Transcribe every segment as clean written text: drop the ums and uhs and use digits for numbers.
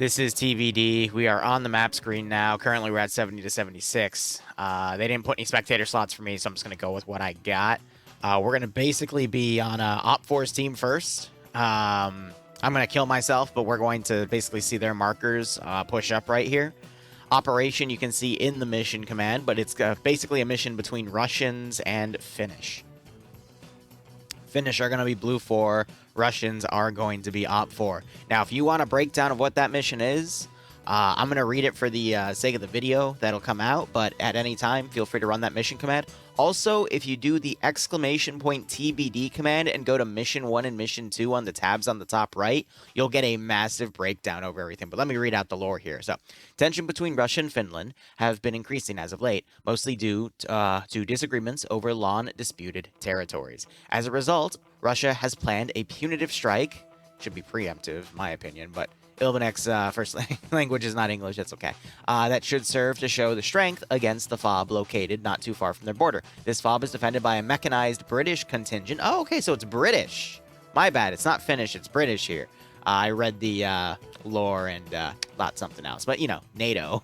This is TBD. We are on the map screen now. Currently, we're at 70 to 76. They didn't put any spectator slots for me, so I'm just going to go with what I got. We're going to basically be on Op4's team first. I'm going to kill myself, but we're going to basically see their markers push up right here. Operation you can see in the mission command, but it's basically a mission between Russians and Finnish. Finnish are going to be blue 4. Russians are going to be op 4. Now, if you want a breakdown of what that mission is, I'm going to read it for the sake of the video that'll come out, but at any time, feel free to run that mission command. Also, if you do the !TBD command and go to mission 1 and mission 2 on the tabs on the top right, you'll get a massive breakdown over everything. But let me read out the lore here. So, tension between Russia and Finland have been increasing as of late, mostly due to disagreements over long-disputed territories. As a result, Russia has planned a punitive strike. Should be preemptive, in my opinion, but Ilvanek's first language is not English, that's okay. That should serve to show the strength against the FOB located not too far from their border. This FOB is defended by a mechanized British contingent. Oh, okay, so it's British. My bad, it's not Finnish, it's British here. I read the lore and thought something else, but you know, NATO.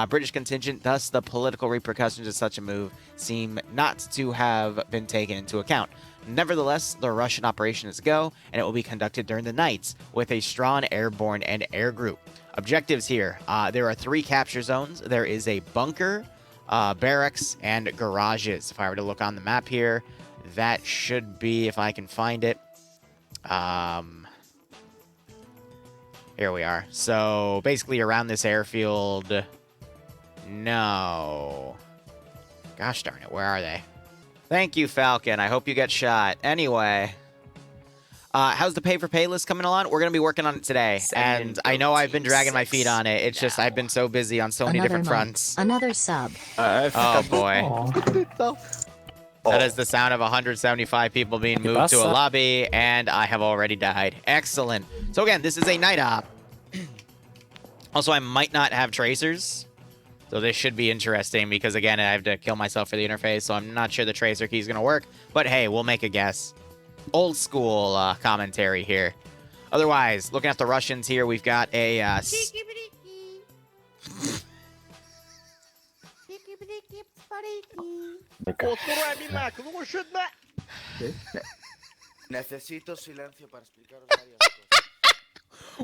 British contingent, thus the political repercussions of such a move seem not to have been taken into account. Nevertheless, the Russian operation is a go, and it will be conducted during the nights with a strong airborne and air group. Objectives here, there are 3 capture zones. There is a bunker, barracks, and garages. If I were to look on the map here, that should be, if I can find it. Here we are. So, basically around this airfield. No. Gosh darn it, where are they? Thank you, Falcon. I hope you get shot. Anyway, how's the pay-for-pay list coming along? We're going to be working on it today, and I know I've been dragging my feet on it. It's just I've been so busy on so many different fronts. Another sub. Oh, boy. That is the sound of 175 people being moved to a lobby, and I have already died. Excellent. So, again, this is a night op. Also, I might not have tracers. So this should be interesting because, again, I have to kill myself for the interface, so I'm not sure the tracer key is going to work. But, hey, we'll make a guess. Old school commentary here. Otherwise, looking at the Russians here, we've got a...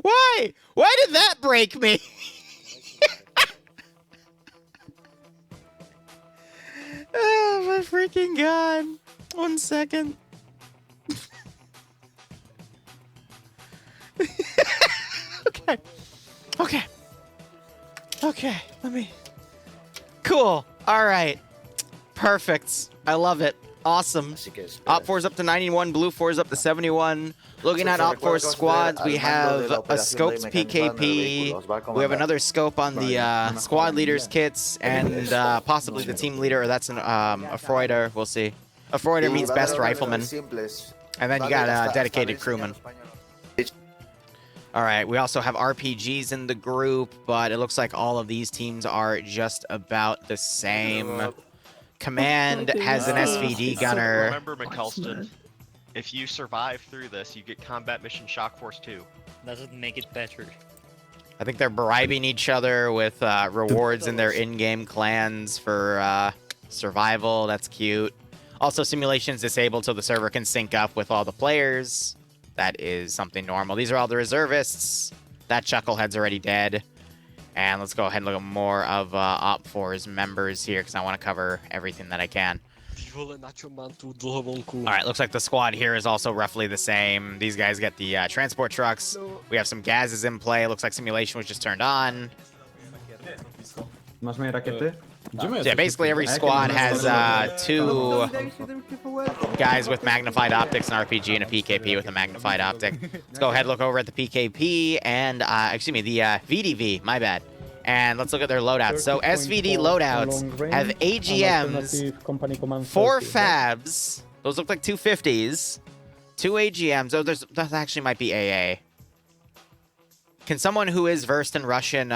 Why? Why did that break me? Oh my freaking god. 1 second. Okay. Okay. Okay. Let me... Cool. Alright. Perfect. I love it. Awesome. Op 4's up to 91. Blue 4's up to 71. Looking at Op 4's squads, we have a scoped PKP. We have another scope on the squad leaders kits, and possibly the team leader. Or that's a Freuder. We'll see. A Freuder means best rifleman. And then you got a dedicated crewman. All right, we also have RPGs in the group, but it looks like all of these teams are just about the same. Command has an SVD gunner. Remember, McCalston, if you survive through this, you get Combat Mission Shock Force 2. Doesn't make it better. I think they're bribing each other with rewards in their in-game clans for survival. That's cute. Also, simulation's disabled so the server can sync up with all the players. That is something normal. These are all the reservists. That Chucklehead's already dead. And let's go ahead and look at more of Op 4's members here, because I want to cover everything that I can. Alright, looks like the squad here is also roughly the same. These guys get the transport trucks. We have some gases in play. Looks like simulation was just turned on. So yeah, basically every squad has 2 guys with magnified optics, an RPG, and a PKP with a magnified optic. Let's go ahead and look over at the PKP and, excuse me, the VDV, my bad. And let's look at their loadouts. So SVD loadouts have AGMs, 4 FABs, those look like 250s, 2 AGMs. Oh, that actually might be AA. Can someone who is versed in Russian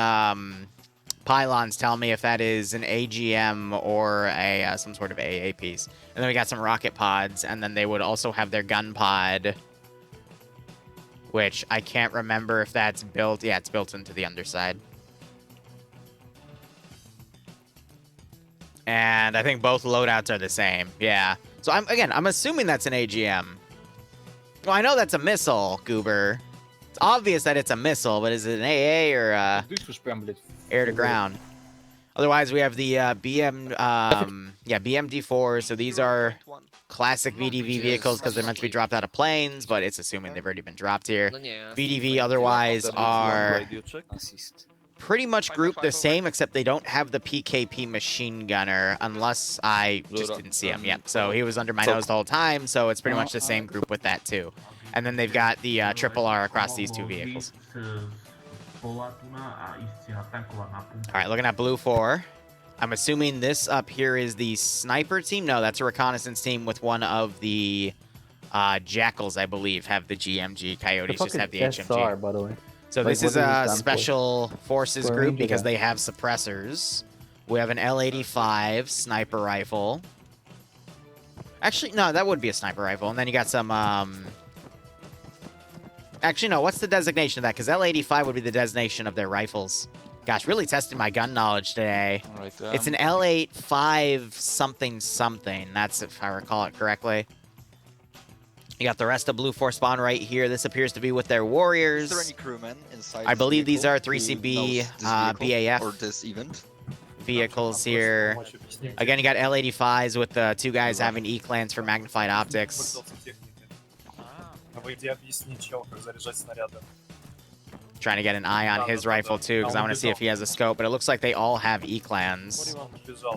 pylons tell me if that is an AGM or a some sort of AA piece? And then we got some rocket pods, and then they would also have their gun pod which I can't remember if that's built. Yeah, it's built into the underside. And I think both loadouts are the same. Yeah. So I'm assuming that's an AGM. Well, I know that's a missile, Goober. It's obvious that it's a missile, but is it an AA or air to ground? Otherwise, we have the BMD4. So these are classic VDV vehicles because they're meant to be dropped out of planes, but it's assuming they've already been dropped here. VDV otherwise are pretty much grouped the same, except they don't have the PKP machine gunner, unless I just didn't see him yet. So he was under my nose the whole time, so it's pretty much the same group with that too. And then they've got the Triple R across these two vehicles. All right, looking at Blue 4. I'm assuming this up here is the sniper team. No, that's a reconnaissance team with one of the Jackals, I believe, have the GMG. Coyotes just have the HMG. By the way. So this is a special forces group because they have suppressors. We have an L85 sniper rifle. Actually, no, that would be a sniper rifle. And then you got some... Actually, no, what's the designation of that? Because L85 would be the designation of their rifles. Gosh, really testing my gun knowledge today. Right, It's an L85 something something. That's if I recall it correctly. You got the rest of Blue 4 spawn right here. This appears to be with their warriors. Is there any crewmen inside? I believe these are who 3CB knows this vehicle BAF or this event. vehicles here. Again, you got L85s with the two guys having E-clans for magnified optics. Trying to get an eye on his rifle too, because I want to see if he has a scope. But it looks like they all have E-clans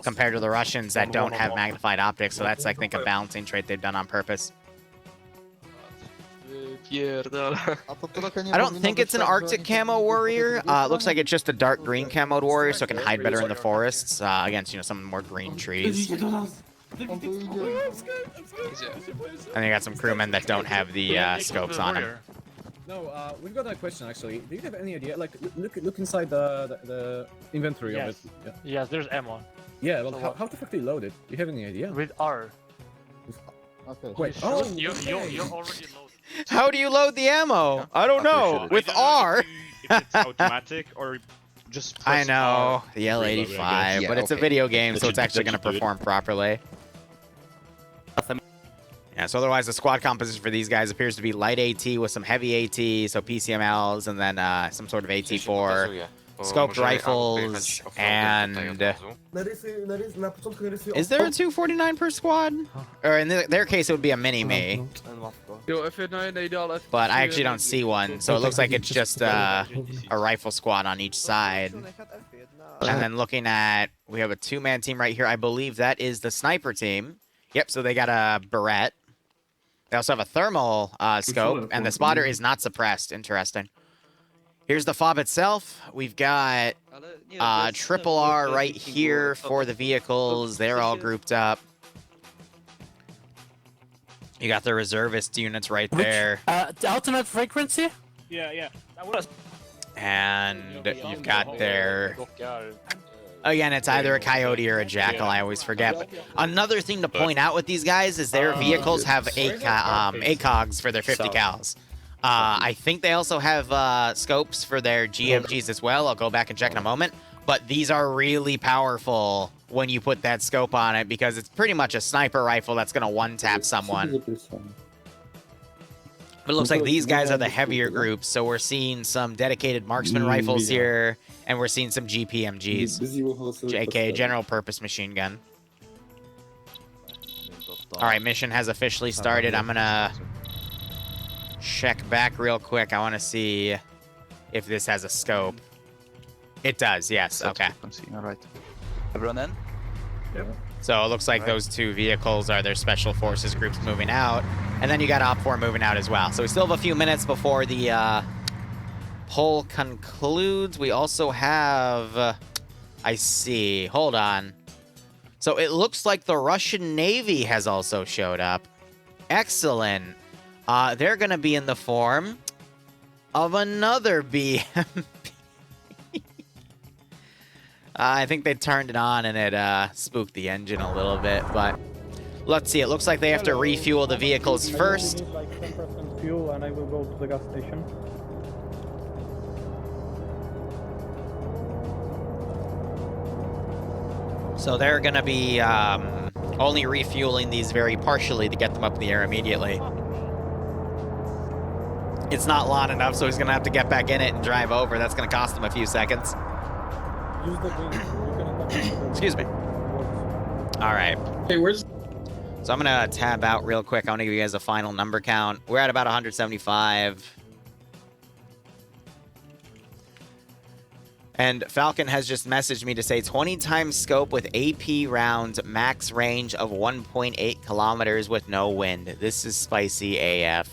compared to the Russians that don't have magnified optics. So that's, I think, a balancing trait they've done on purpose. I don't think it's an Arctic camo warrior. It looks like it's just a dark green camoed warrior, so it can hide better in the forests against, some more green trees. And then you got some crewmen that don't have the scopes on them. No, we've got a question actually. Do you have any idea? Like, look inside the inventory of it. Yeah. Yes, there's ammo. Yeah, well, how the fuck do you load it? Do you have any idea? With R. Okay. Wait. Oh, Oh, you already loaded. How do you load the ammo? I don't know. With R. If it's automatic or just I press know, R. the L85, Yeah, but it's a okay. video game, so That it's should- actually that going to should do it. perform properly. Yeah, so otherwise the squad composition for these guys appears to be light AT with some heavy AT, so PCMLs, and then some sort of AT4, scoped rifles, and... Is there a 249 per squad? Or in their case, it would be a mini-me, but I actually don't see one, so it looks like it's just a rifle squad on each side. And then looking at, we have a two-man team right here. I believe that is the sniper team. Yep, so they got a Barrette. They also have a thermal scope, and the spotter is not suppressed. Interesting. Here's the fob itself. We've got Triple R right here for the vehicles. They're all grouped up. You got the reservist units right there. The alternate frequency? Yeah. And you've got their... Again, it's either a Coyote or a Jackal, I always forget. But another thing to point out with these guys is their vehicles have ACOGs for their 50 cals. I think they also have scopes for their GMGs as well. I'll go back and check in a moment. But these are really powerful when you put that scope on it because it's pretty much a sniper rifle that's going to one-tap someone. But it looks like these guys are the heavier groups, so we're seeing some dedicated marksman rifles here, and we're seeing some GPMGs, JK, general purpose machine gun. All right, mission has officially started. I'm gonna check back real quick. I want to see if this has a scope. It does, yes, okay. All right. Everyone in? So it looks like those two vehicles are their special forces groups moving out. And then you got Op4 moving out as well. So we still have a few minutes before the poll concludes. We also have... I see. Hold on. So it looks like the Russian Navy has also showed up. Excellent. They're going to be in the form of another BMP. I think they turned it on and it spooked the engine a little bit, but let's see. It looks like they have to refuel the vehicles first. fuel and I will go to the gas station. So they're gonna be only refueling these very partially to get them up in the air immediately. It's not long enough, so he's gonna have to get back in it and drive over. That's gonna cost him a few seconds. Use the green. You can attack. Excuse me. All right. Hey, where's... So I'm gonna tab out real quick. I want to give you guys a final number count. We're at about 175. And Falcon has just messaged me to say 20 times scope with AP rounds, max range of 1.8 kilometers with no wind. This is spicy AF.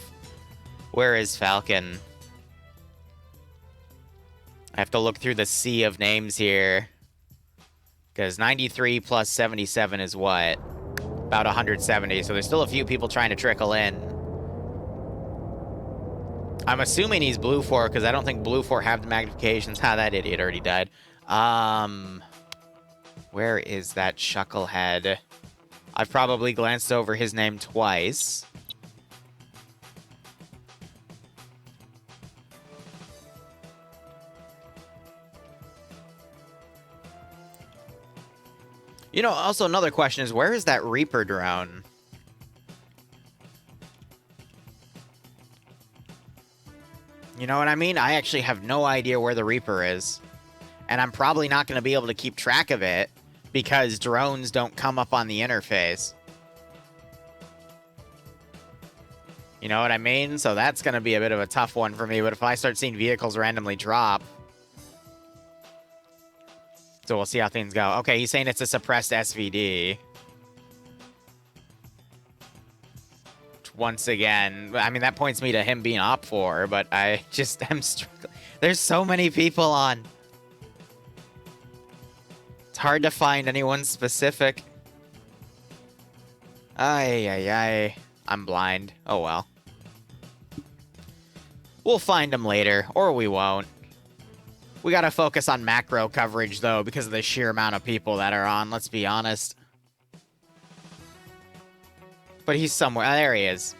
Where is Falcon? I have to look through the sea of names here. Because 93 plus 77 is what? About 170. So there's still a few people trying to trickle in. I'm assuming he's Blue 4 because I don't think Blue 4 have the magnifications. Ha, that idiot already died. Where is that chucklehead? I've probably glanced over his name twice. You know, also another question is, where is that Reaper drone? You know what I mean? I actually have no idea where the Reaper is. And I'm probably not going to be able to keep track of it because drones don't come up on the interface. You know what I mean? So that's going to be a bit of a tough one for me. But if I start seeing vehicles randomly drop... So we'll see how things go. Okay, he's saying it's a suppressed SVD. Once again, I mean, that points me to him being op 4, but I just am struggling. There's so many people on. It's hard to find anyone specific. Ay. I'm blind. Oh, well. We'll find him later, or we won't. We gotta focus on macro coverage, though, because of the sheer amount of people that are on, let's be honest. But he's somewhere. There he is.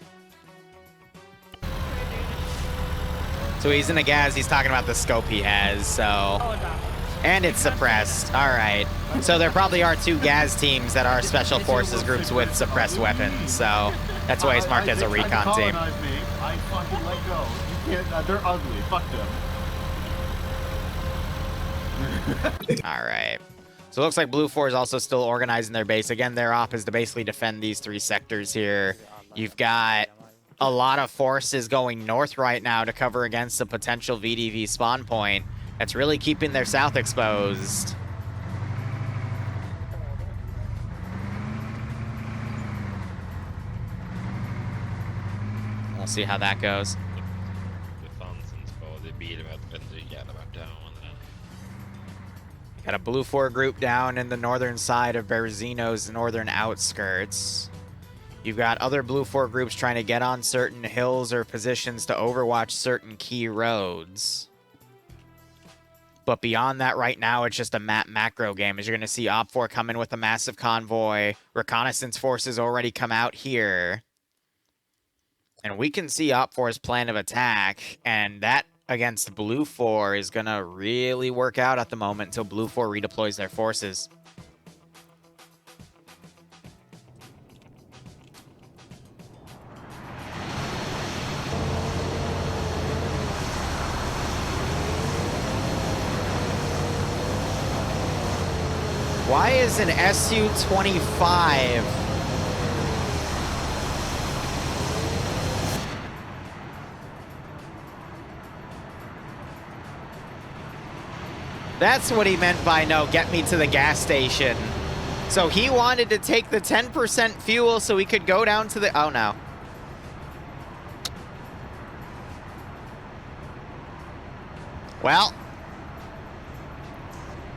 So he's in the gas. He's talking about the scope he has, so... And it's suppressed. Alright. So there probably are 2 gas teams that are special forces groups with suppressed weapons, so... That's why he's marked as a recon team. I fucking let go. You can't... they're ugly. Fuck them. Alright. So it looks like Blue 4 is also still organizing their base. Again, their op is to basically defend these 3 sectors here. You've got a lot of forces going north right now to cover against a potential VDV spawn point. That's really keeping their south exposed. We'll see how that goes. Got a Blue 4 group down in the northern side of Berezino's northern outskirts. You've got other Blue 4 groups trying to get on certain hills or positions to overwatch certain key roads. But beyond that right now, it's just a map macro game. As you're going to see Op 4 come in with a massive convoy. Reconnaissance forces already come out here. And we can see Op 4's plan of attack, and that against Blue 4 is going to really work out at the moment until Blue 4 redeploys their forces. Why is an SU-25... That's what he meant by no, get me to the gas station. So he wanted to take the 10% fuel so he could go down to the... Oh, no. Well.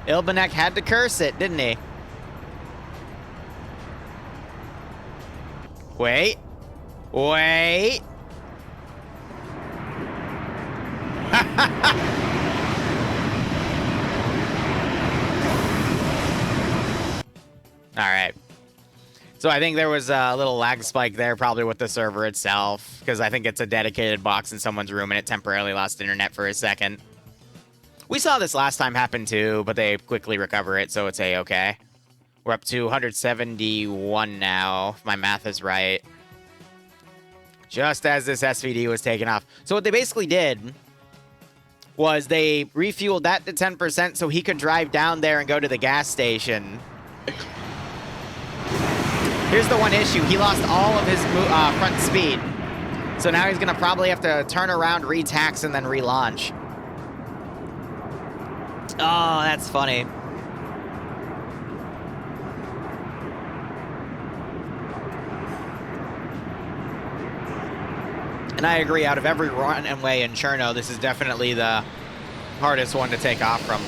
Ilbanek had to curse it, didn't he? Wait. Wait. All right. So I think there was a little lag spike there, probably with the server itself, because I think it's a dedicated box in someone's room and it temporarily lost internet for a second. We saw this last time happen too, but they quickly recover it, so it's a-okay. We're up to 171 now, if my math is right. Just as this SVD was taken off. So what they basically did was they refueled that to 10% so he could drive down there and go to the gas station. Here's the one issue. He lost all of his front speed. So now he's going to probably have to turn around, re-tax, and then relaunch. Oh, that's funny. And I agree, out of every runway in Cherno, this is definitely the hardest one to take off from.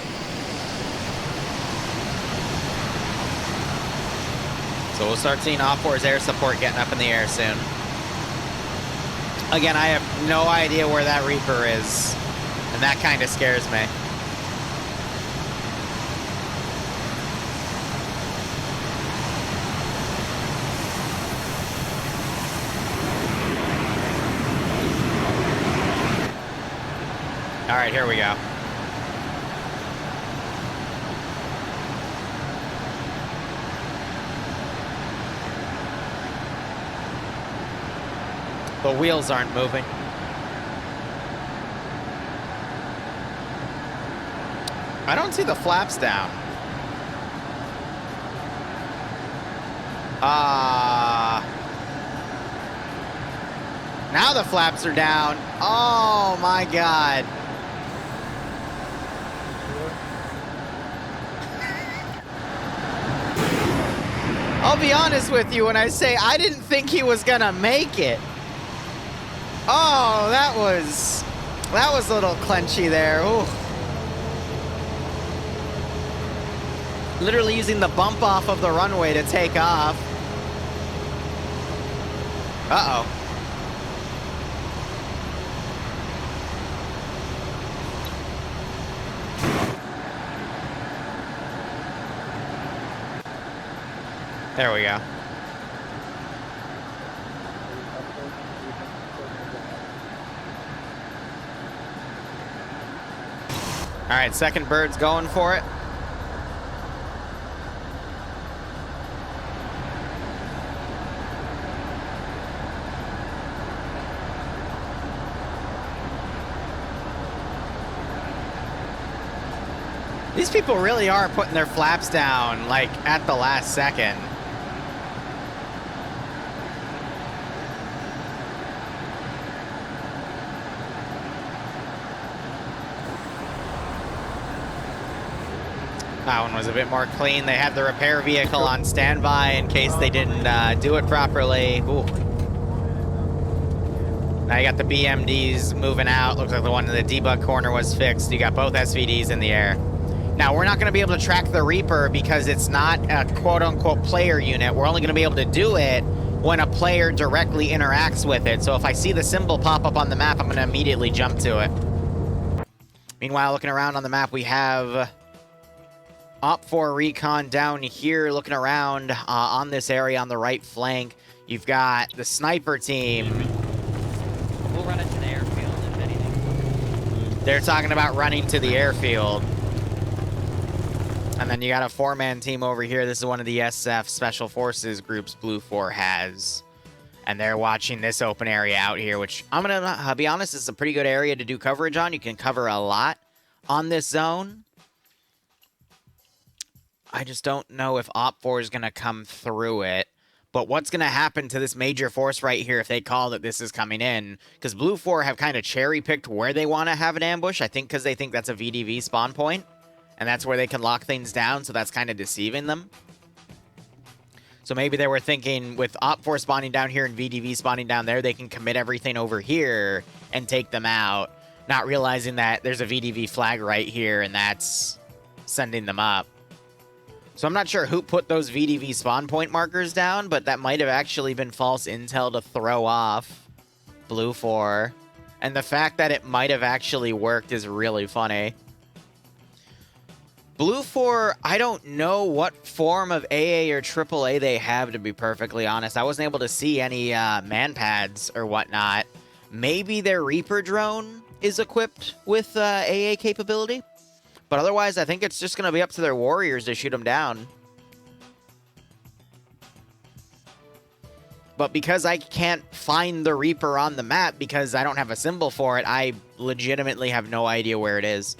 So we'll start seeing Op4's air support getting up in the air soon. Again, I have no idea where that Reaper is, and that kind of scares me. All right, here we go. The wheels aren't moving. I don't see the flaps down. Now the flaps are down. Oh my God. I'll be honest with you when I say I didn't think he was gonna make it. Oh, that was a little clenchy there. Ooh. Literally using the bump off of the runway to take off. Uh-oh. There we go. All right, second bird's going for it. These people really are putting their flaps down, like, at the last second. That one was a bit more clean. They had the repair vehicle on standby in case they didn't do it properly. Ooh. Now you got the BMDs moving out. Looks like the one in the debug corner was fixed. You got both SVDs in the air. Now, we're not going to be able to track the Reaper because it's not a quote-unquote player unit. We're only going to be able to do it when a player directly interacts with it. So if I see the symbol pop up on the map, I'm going to immediately jump to it. Meanwhile, looking around on the map, we have Op4 Recon down here looking around on this area on the right flank. You've got the sniper team. We'll run it to the airfield, if anything. They're talking about running to the airfield. And then you got a four-man team over here. This is one of the SF Special Forces groups Blue 4 has. And they're watching this open area out here, which I'm going to be honest, it's a pretty good area to do coverage on. You can cover a lot on this zone. I just don't know if Op4 is going to come through it. But what's going to happen to this major force right here if they call that this is coming in? Because Blue 4 have kind of cherry-picked where they want to have an ambush. I think because they think that's a VDV spawn point. And that's where they can lock things down, so that's kind of deceiving them. So maybe they were thinking with Op4 spawning down here and VDV spawning down there, they can commit everything over here and take them out. Not realizing that there's a VDV flag right here, and that's sending them up. So I'm not sure who put those VDV spawn point markers down, but that might have actually been false intel to throw off Blue 4. And the fact that it might have actually worked is really funny. Blue 4, I don't know what form of AA or AAA they have, to be perfectly honest. I wasn't able to see any man pads or whatnot. Maybe their Reaper drone is equipped with AA capability. But otherwise, I think it's just going to be up to their warriors to shoot them down. But because I can't find the Reaper on the map because I don't have a symbol for it, I legitimately have no idea where it is.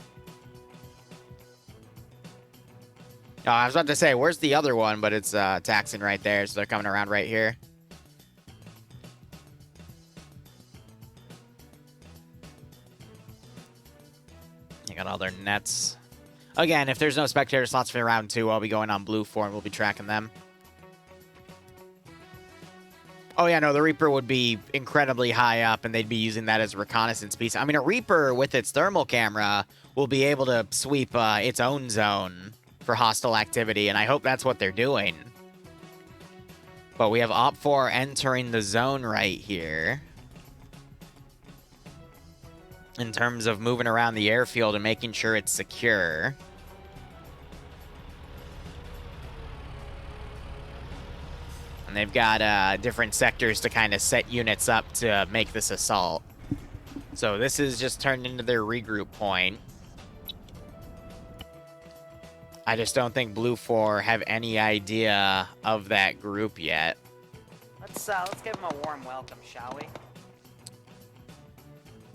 Oh, I was about to say, where's the other one? But it's Taxon right there, so they're coming around right here. They got all their nets. Again, if there's no spectator slots for round 2, I'll be going on Blue 4 and we'll be tracking them. Oh yeah, no, the Reaper would be incredibly high up and they'd be using that as a reconnaissance piece. I mean, a Reaper with its thermal camera will be able to sweep its own zone for hostile activity, and I hope that's what they're doing. But we have Op4 entering the zone right here. In terms of moving around the airfield and making sure it's secure. And they've got different sectors to kind of set units up to make this assault. So this is just turned into their regroup point. I just don't think Blue 4 have any idea of that group yet. Let's give him a warm welcome, shall we?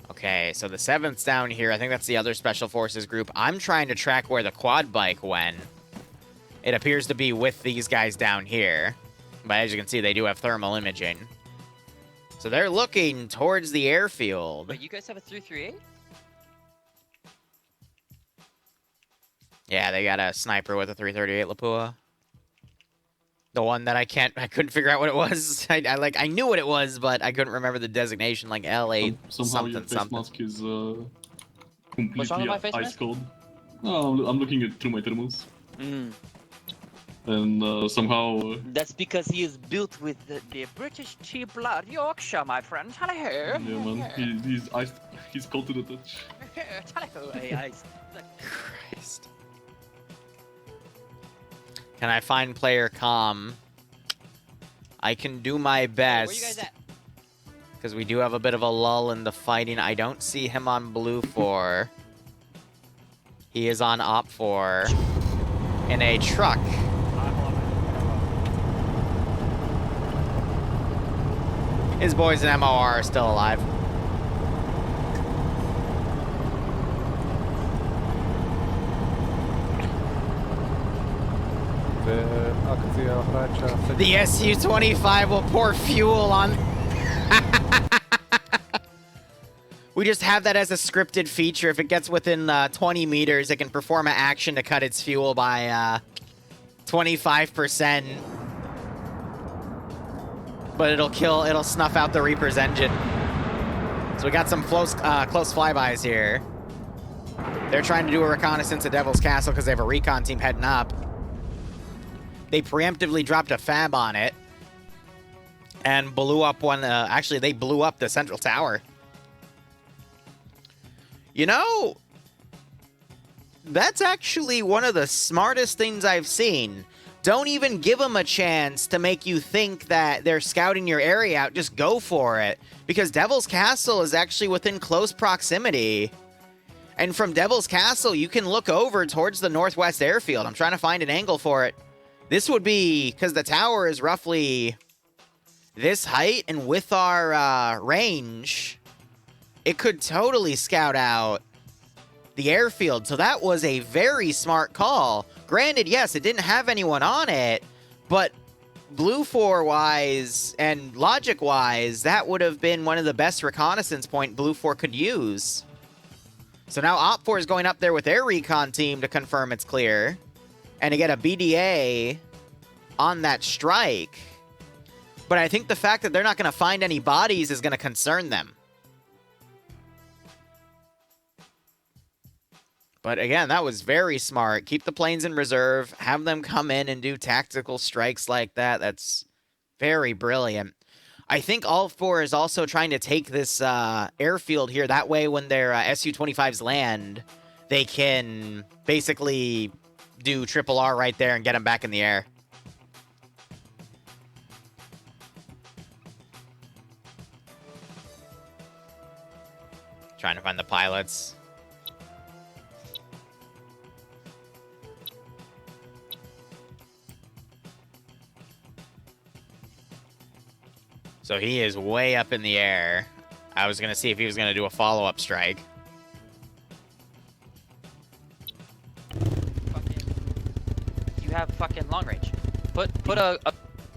Okay, so the 7th's down here. I think that's the other Special Forces group. I'm trying to track where the quad bike went. It appears to be with these guys down here. But as you can see, they do have thermal imaging. So they're looking towards the airfield. But you guys have a 338? Yeah, they got a sniper with a 338 Lapua. The one that I couldn't figure out what it was. I knew what it was, but I couldn't remember the designation, like LA Somehow your something face something. mask is What's wrong with completely my face ice mask? cold. No, I'm looking through my thermals. And somehow... That's because he is built with the British tea blood Yorkshire, my friend. Hello. Yeah, man, he's iced. He's cold to the touch. Hello. Hey, ice. Christ. Can I find player comm? I can do my best. Where you guys at? Because we do have a bit of a lull in the fighting. I don't see him on Blue 4. He is on Op 4. In a truck. His boys in MOR are still alive. The Su-25 will pour fuel on... We just have that as a scripted feature. If it gets within 20 meters, it can perform an action to cut its fuel by 25%. But it'll snuff out the Reaper's engine. So we got some close flybys here. They're trying to do a reconnaissance at Devil's Castle because they have a recon team heading up. They preemptively dropped a fab on it. And blew up one, actually they blew up the central tower. You know, that's actually one of the smartest things I've seen. Don't even give them a chance to make you think that they're scouting your area out. Just go for it. Because Devil's Castle is actually within close proximity. And from Devil's Castle, you can look over towards the northwest airfield. I'm trying to find an angle for it. This would be, because the tower is roughly this height, and with our range, it could totally scout out the airfield. So that was a very smart call. Granted, yes, it didn't have anyone on it, but Blue 4-wise and logic-wise, that would have been one of the best reconnaissance point Blue 4 could use. So now Op 4 is going up there with their recon team to confirm it's clear. And to get a BDA on that strike. But I think the fact that they're not going to find any bodies is going to concern them. But again, that was very smart. Keep the planes in reserve. Have them come in and do tactical strikes like that. That's very brilliant. I think All 4 is also trying to take this airfield here. That way, when their Su-25s land, they can basically do triple R right there and get him back in the air. Trying to find the pilots. So he is way up in the air. I was going to see if he was going to do a follow-up strike. You have fucking long range. Put a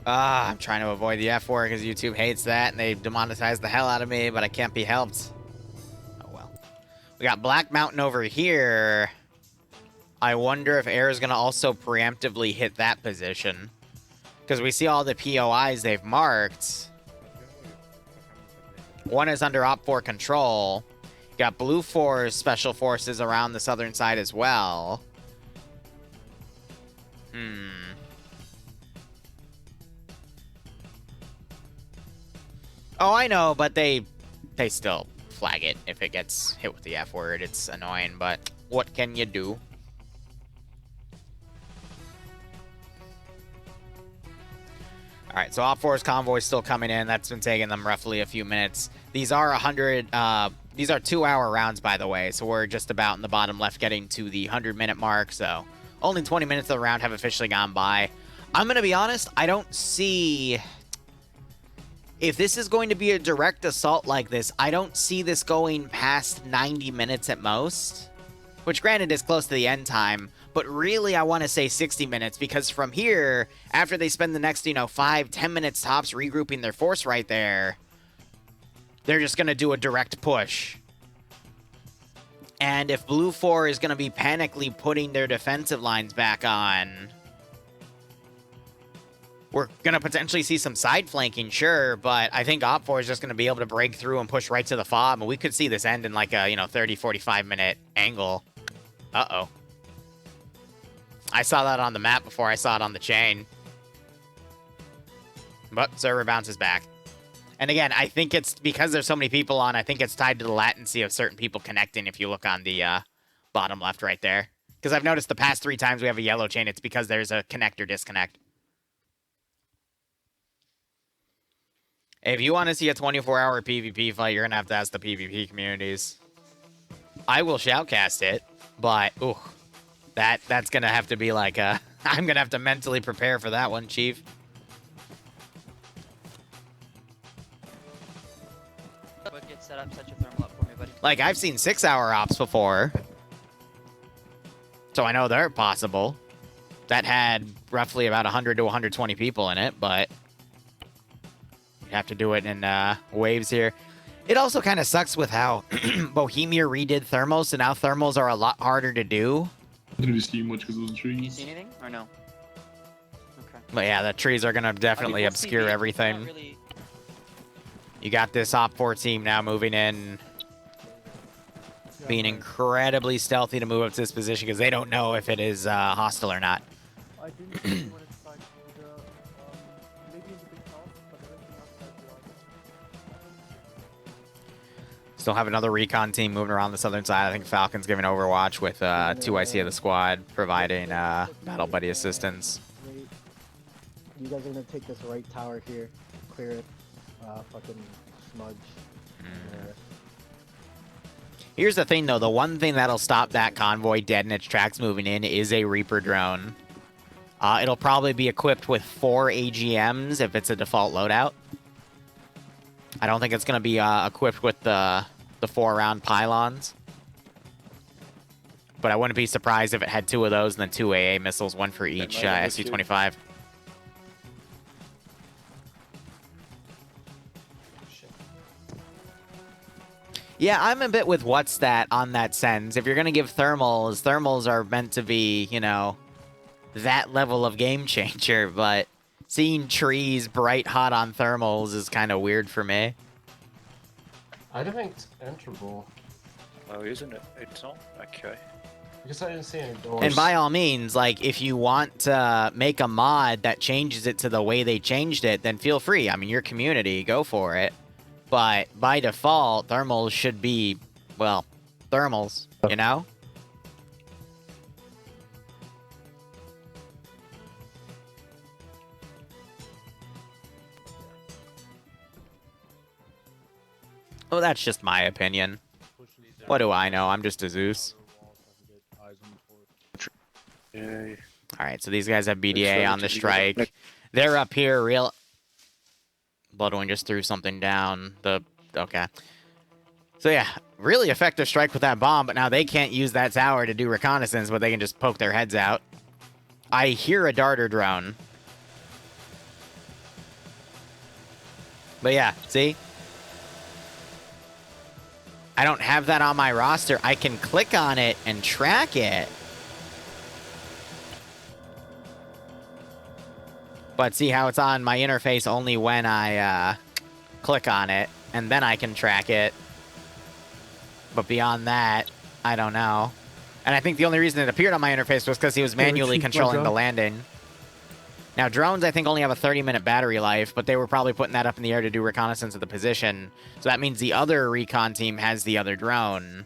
I'm trying to avoid the F4 because YouTube hates that and they demonetize the hell out of me, but I can't be helped. Oh well. We got Black Mountain over here. I wonder if Air is going to also preemptively hit that position. Because we see all the POIs they've marked. One is under Op 4 control. Got Blue 4's special forces around the southern side as well. Oh, I know, but they still flag it if it gets hit with the F word. It's annoying, but what can you do? All right, so Op 4's convoy is still coming in. That's been taking them roughly a few minutes. These are 2-hour rounds, by the way, so we're just about in the bottom left getting to the 100-minute mark, so only 20 minutes of the round have officially gone by. I'm going to be honest, I don't see... If this is going to be a direct assault like this, I don't see this going past 90 minutes at most, which granted is close to the end time, but really I want to say 60 minutes because from here, after they spend the next, 5-10 minutes tops regrouping their force right there, they're just going to do a direct push. And if Blue 4 is going to be panically putting their defensive lines back on, we're going to potentially see some side flanking, sure, but I think Op 4 is just going to be able to break through and push right to the fob, and we could see this end in like a, 30, 45-minute angle. Uh-oh. I saw that on the map before I saw it on the chain. But server bounces back. And again, I think it's because there's so many people on, I think it's tied to the latency of certain people connecting if you look on the bottom left right there. Because I've noticed the past 3 times we have a yellow chain, it's because there's a connect or disconnect. If you want to see a 24-hour PvP fight, you're going to have to ask the PvP communities. I will shoutcast it, but, ooh, that's going to have to be like a... I'm going to have to mentally prepare for that one, Chief. get set up, set your thermal up for me, buddy. Like, I've seen 6-hour ops before, so I know they're possible. That had roughly about 100 to 120 people in it, but... You have to do it in waves here. It also kind of sucks with how Bohemia redid thermals, so now thermals are a lot harder to do. I didn't really see much because of the Can you trees. see anything or no? Okay. But yeah, the trees are going to definitely we'll see obscure the- everything. not really- You got this Op 4 team now moving in, being incredibly stealthy to move up to this position because they don't know if it is hostile or not. I didn't see what it's like. Maybe in the big house, but everything outside the Still have another recon team moving around the southern side. I think Falcon's giving Overwatch with 2 IC of the squad, providing battle buddy assistance. Wait. You guys are gonna take this right tower here, clear it, fucking smudge. Here's the thing, though. The one thing that'll stop that convoy dead in its tracks moving in is a Reaper drone. It'll probably be equipped with 4 AGMs if it's a default loadout. I don't think it's going to be equipped with the 4-round pylons. But I wouldn't be surprised if it had 2 of those and then 2 AA missiles, 1 for each Su-25. Yeah, I'm a bit with what's that on that sense. If you're going to give thermals, thermals are meant to be, you know, that level of game changer, but seeing trees bright hot on thermals is kind of weird for me. I don't think it's enterable. Oh, isn't it? It's not? Okay. Because I didn't see any doors. And by all means, like, if you want to make a mod that changes it to the way they changed it, then feel free. I mean, your community, go for it. But by default, thermals should be, well, thermals, you know? Well, that's just my opinion. What do I know? I'm just a Zeus. Yeah. All right, so these guys have BDA It's on the relatively strike. good. They're up here. Real Bloodwing just threw something down. Okay. So yeah, really effective strike with that bomb, but now they can't use that tower to do reconnaissance, but they can just poke their heads out. I hear a darter drone. But yeah, see? I don't have that on my roster. I can click on it and track it. But see how it's on my interface only when I click on it, and then I can track it. But beyond that, I don't know. And I think the only reason it appeared on my interface was because he was manually controlling the landing. Now, drones, I think, only have a 30-minute battery life, but they were probably putting that up in the air to do reconnaissance of the position. So that means the other recon team has the other drone.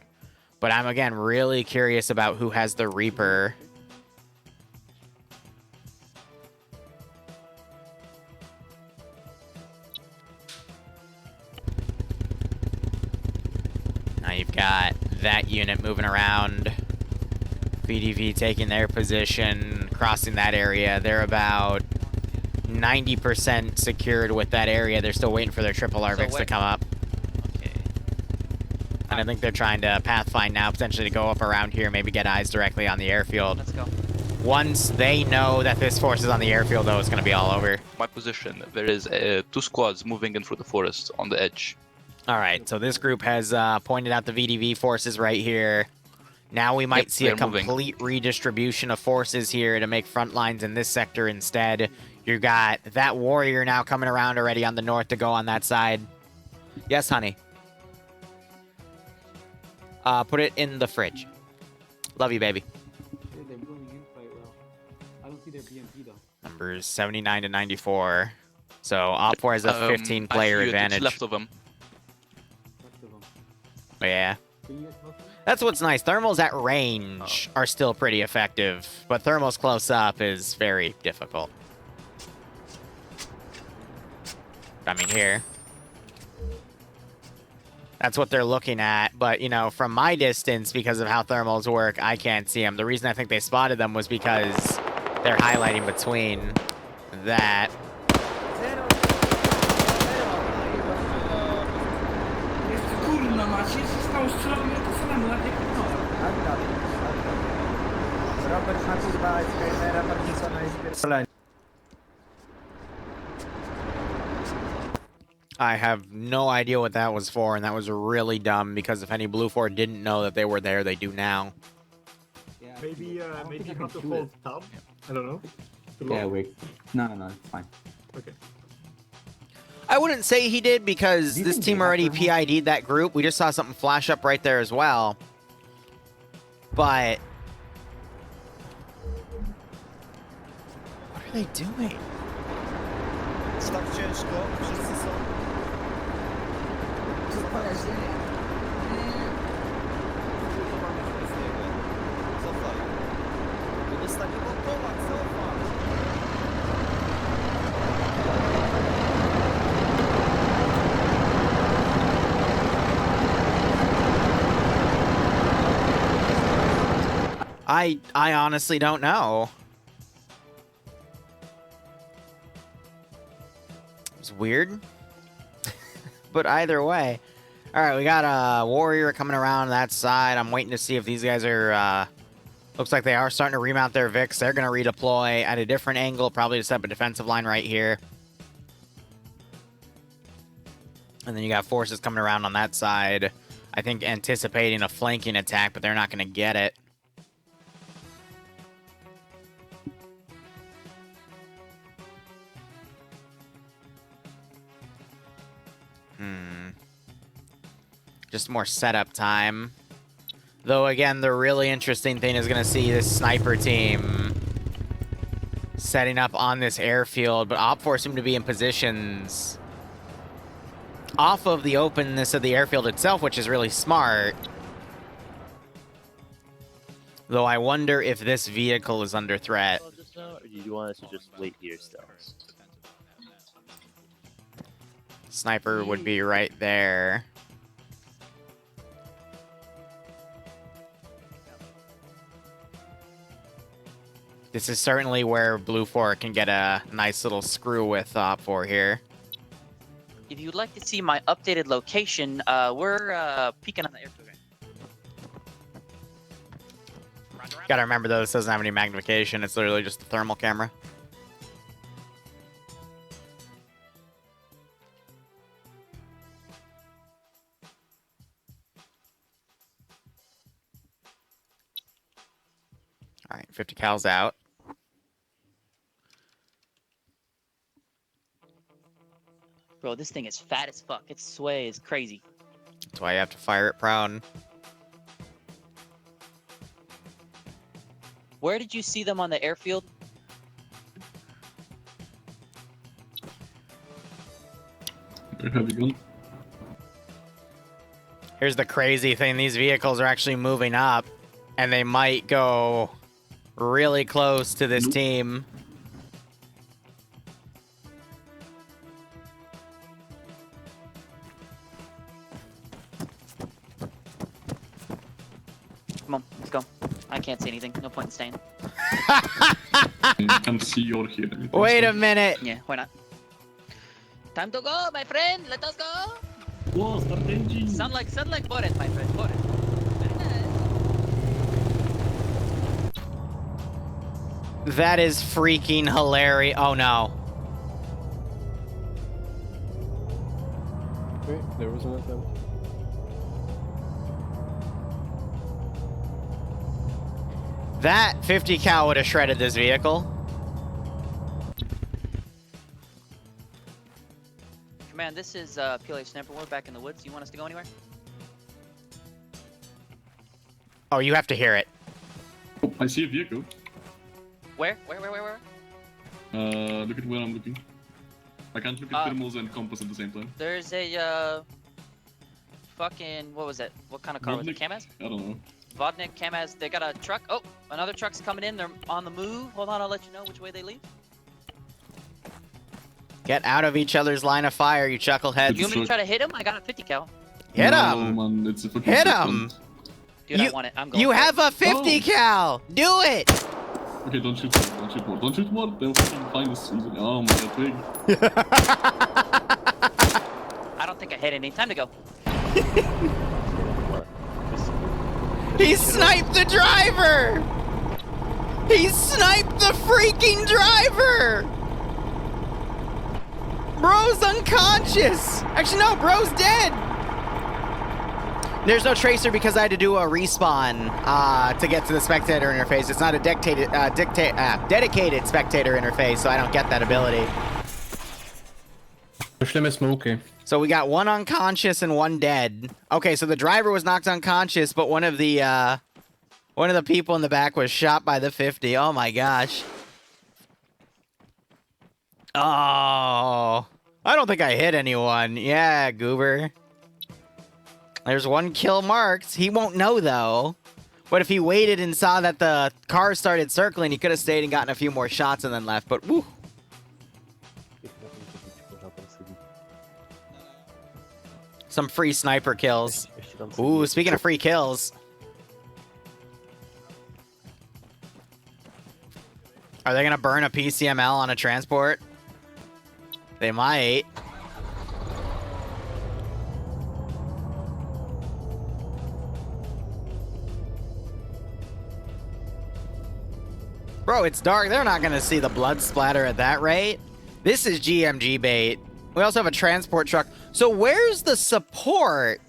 But I'm, again, really curious about who has the Reaper. Now you've got that unit moving around. VDV taking their position, crossing that area. They're about 90% secured with that area. They're still waiting for their triple Arvix to come up. Okay. And I think they're trying to pathfind now, potentially to go up around here, maybe get eyes directly on the airfield. Let's go. Once they know that this force is on the airfield, though, it's going to be all over. My position, there is 2 squads moving in through the forest on the edge. All right, so this group has pointed out the VDV forces right here. Now we might see a complete redistribution of forces here to make front lines in this sector instead. You got that warrior now coming around already on the north to go on that side. Yes, honey. Put it in the fridge. Love you, baby. They're going in quite well. I don't see their BMP though. Numbers 79 to 94. So Op4 has a 15-player advantage. Left of them. Yeah. That's what's nice. Thermals at range are still pretty effective, but thermals close up is very difficult. I mean, here. That's what they're looking at, but, you know, from my distance, because of how thermals work, I can't see them. The reason I think they spotted them was because they're highlighting between that. I have no idea what that was for, and that was really dumb, because if any Blue 4 didn't know that they were there, they do now. Maybe how to hold tab? I don't know. Yeah, wait. No, it's fine. Okay. I wouldn't say he did, because this team already PID'd that group. We just saw something flash up right there as well. But what are they doing? Tak ciężko, wszyscy są... Cofaj. Bo dostanie montować, cofaj. I honestly don't know. It's weird. But either way. Alright, we got a warrior coming around that side. I'm waiting to see if these guys are looks like they are starting to remount their Vix. They're gonna redeploy at a different angle, probably to set up a defensive line right here. And then you got forces coming around on that side. I think anticipating a flanking attack, but they're not gonna get it. Just more setup time. Though, again, the really interesting thing is going to see this sniper team setting up on this airfield, but Op4 seem to be in positions off of the openness of the airfield itself, which is really smart. Though I wonder if this vehicle is under threat. Or do you want us to just wait here still? Sniper would be right there. This is certainly where Blue 4 can get a nice little screw with Op 4 here. If you'd like to see my updated location, we're peeking on the airfield. Gotta remember though, this doesn't have any magnification. It's literally just a thermal camera. All right, 50 cals out. Bro, this thing is fat as fuck. Its sway is crazy. That's why you have to fire it prone. Where did you see them on the airfield? Very heavy gun. Here's the crazy thing. These vehicles are actually moving up, and they might go really close to this team. Come on, let's go. I can't see anything. No point in staying. You can see or hear anything. Wait a minute. Yeah, why not? Time to go, my friend. Let us go. Whoa, start engine. Sound like Boris, my friend. Boris. Very nice. That is freaking hilarious. Oh no. Wait, there was an attempt. That 50 cal would have shredded this vehicle. Command, this is PLA Sniper. We're back in the woods. You want us to go anywhere? Oh, you have to hear it. Oh, I see a vehicle. Where? Look at where I'm looking. I can't look at thermals and compass at the same time. There's a fucking, what was it? What kind of car was it? Vodnik? Kamaz? I don't know. Vodnik, Kamaz. They got a truck. Oh, another truck's coming in. They're on the move. Hold on, I'll let you know which way they leave. Get out of each other's line of fire, you chuckleheads. You want me to try to hit him? I got a 50 cal. Hit No, him! man, it's a fucking Hit shotgun. him! Dude, I want it. I'm going. You for have it. a 50 cal! Do it! Okay, don't shoot more. Don't shoot more. Don't shoot more. They'll fucking find us easily. Oh my god, twig. I don't think I hit any. Time to go. He sniped the driver! He sniped the freaking driver! Bro's unconscious! Actually, no, bro's dead! There's no tracer because I had to do a respawn to get to the spectator interface. It's not a dedicated spectator interface, so I don't get that ability. Smoky. So we got one unconscious and one dead. Okay, so the driver was knocked unconscious, but one of the people in the back was shot by the 50. Oh my gosh. Oh, I don't think I hit anyone. Yeah, goober. There's one kill marked. He won't know though. But if he waited and saw that the car started circling, he could have stayed and gotten a few more shots and then left. But woo. Some free sniper kills. Ooh, speaking of free kills. Are they gonna burn a PCML on a transport? They might. Bro, it's dark. They're not gonna see the blood splatter at that rate. This is GMG bait. We also have a transport truck. So where's the support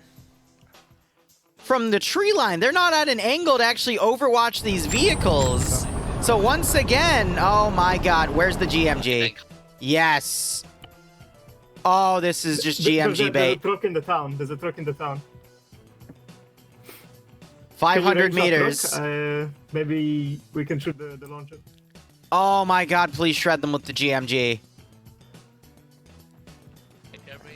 from the tree line? They're not at an angle to actually overwatch these vehicles. So once again, oh my god, where's the GMG? Yes. Oh, this is just GMG bait. There's a truck in the town. There's a truck in the town. 500 meters. Maybe we can shoot the launcher. Oh my god, please shred them with the GMG.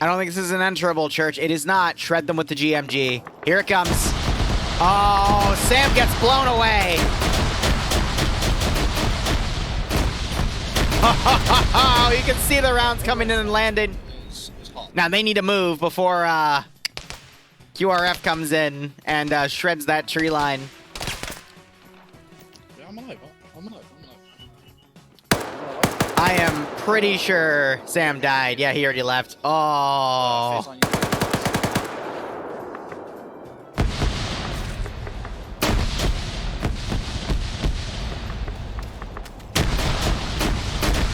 I don't think this is an enterable, Church. It is not. Shred them with the GMG. Here it comes. Oh, Sam gets blown away. Oh, you can see the rounds coming in and landing. Now they need to move before QRF comes in and shreds that tree line. Yeah, I'm alive. I'm alive. I am pretty sure Sam died. Yeah, he already left. Oh.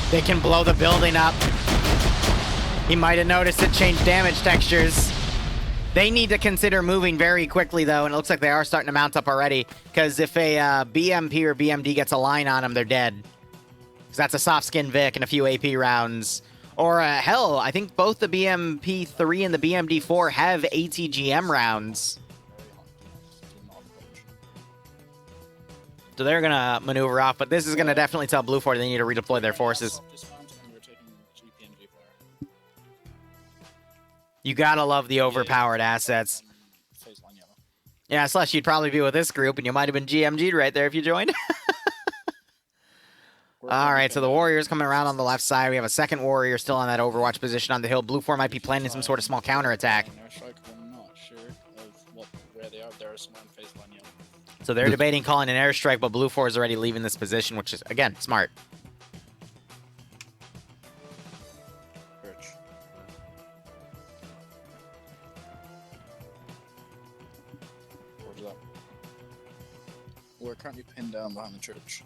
They can blow the building up. He might have noticed it changed damage textures. They need to consider moving very quickly, though, and it looks like they are starting to mount up already, because if a BMP or BMD gets a line on them, they're dead. Because that's a soft skin Vic and a few AP rounds. Or, hell, I think both the BMP3 and the BMD4 have ATGM rounds. So they're going to maneuver off, but this is going to definitely tell Blue 4 they need to redeploy their forces. You gotta love the overpowered assets. Yeah, Slush, you'd probably be with this group, and you might have been GMG'd right there if you joined. All right, so the Warrior's coming around on the left side. We have a second Warrior still on that Overwatch position on the hill. Blue 4 might be planning some sort of small counterattack. So they're debating calling an airstrike, but Blue 4 is already leaving this position, which is, again, smart. We're currently pinned down behind the church.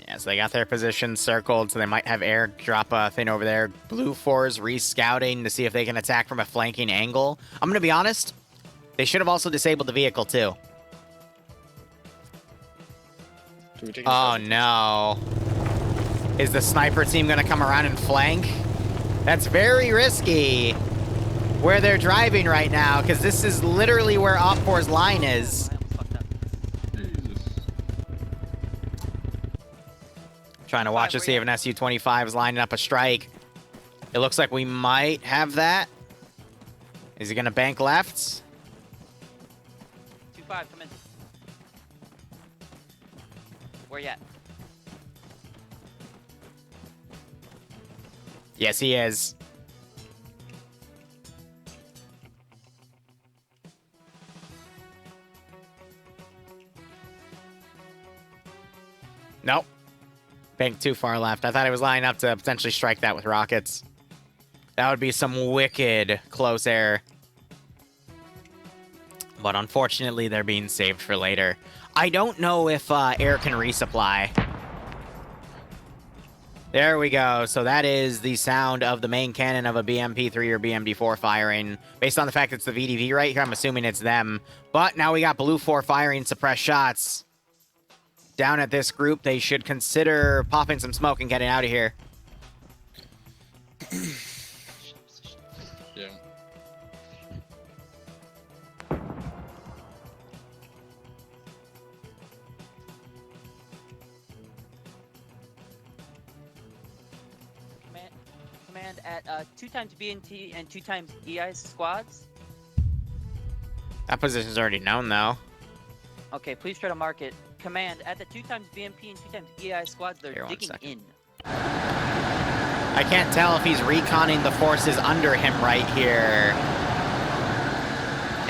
Yeah, so they got their position circled, so they might have air drop a thing over there. Blue 4's re-scouting to see if they can attack from a flanking angle. I'm going to be honest, they should have also disabled the vehicle, too. Oh, no. Is the sniper team going to come around and flank? That's very risky where they're driving right now, because this is literally where Op4's line is. Trying to watch to see if an SU-25 is lining up a strike. It looks like we might have that. Is he going to bank left? 2-5, come in. Where you at? Yes, he is. Nope. Banked too far left. I thought he was lining up to potentially strike that with rockets. That would be some wicked close air. But unfortunately, they're being saved for later. I don't know if air can resupply. There we go. So that is the sound of the main cannon of a BMP3 or BMD4 firing. Based on the fact it's the VDV right here, I'm assuming it's them. But now we got Blue 4 firing suppressed shots. Down at this group, they should consider popping some smoke and getting out of here. Yeah. Command at 2 times BNT and 2 times EI squads. That position's already known, though. Okay, please try to mark it. Command at the 2 times BMP and 2 times EI squads. They're Here, digging in. I can't tell if he's reconning the forces under him right here.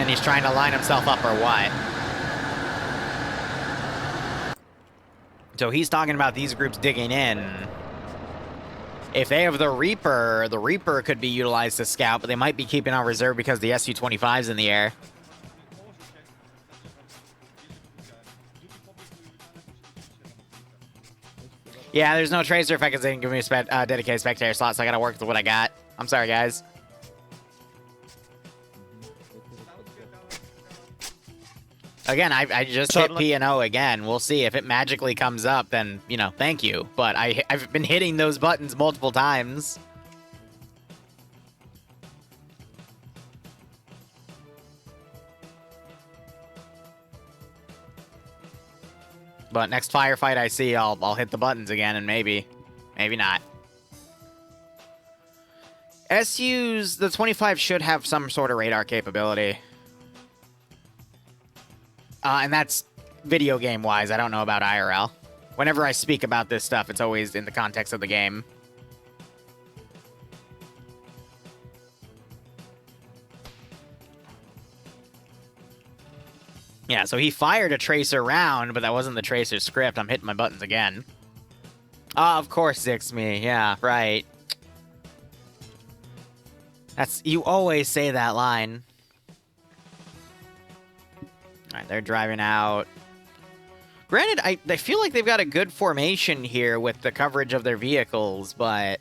And he's trying to line himself up or what. So he's talking about these groups digging in. If they have the Reaper could be utilized to scout, but they might be keeping on reserve because the Su-25's in the air. Yeah, there's no tracer effect because they didn't give me a dedicated spectator slot, so I gotta work with what I got. I'm sorry, guys. Again, I just hit P&O again. We'll see if it magically comes up, then, you know, thank you. But I've been hitting those buttons multiple times. But next firefight I see, I'll hit the buttons again, and maybe not. SU's, the 25 should have some sort of radar capability. And that's video game-wise. I don't know about IRL. Whenever I speak about this stuff, it's always in the context of the game. Yeah, so he fired a tracer round, but that wasn't the tracer's script. I'm hitting my buttons again. Of course, Zixme. Yeah, right. You always say that line. Alright, they're driving out. Granted, I feel like they've got a good formation here with the coverage of their vehicles, but...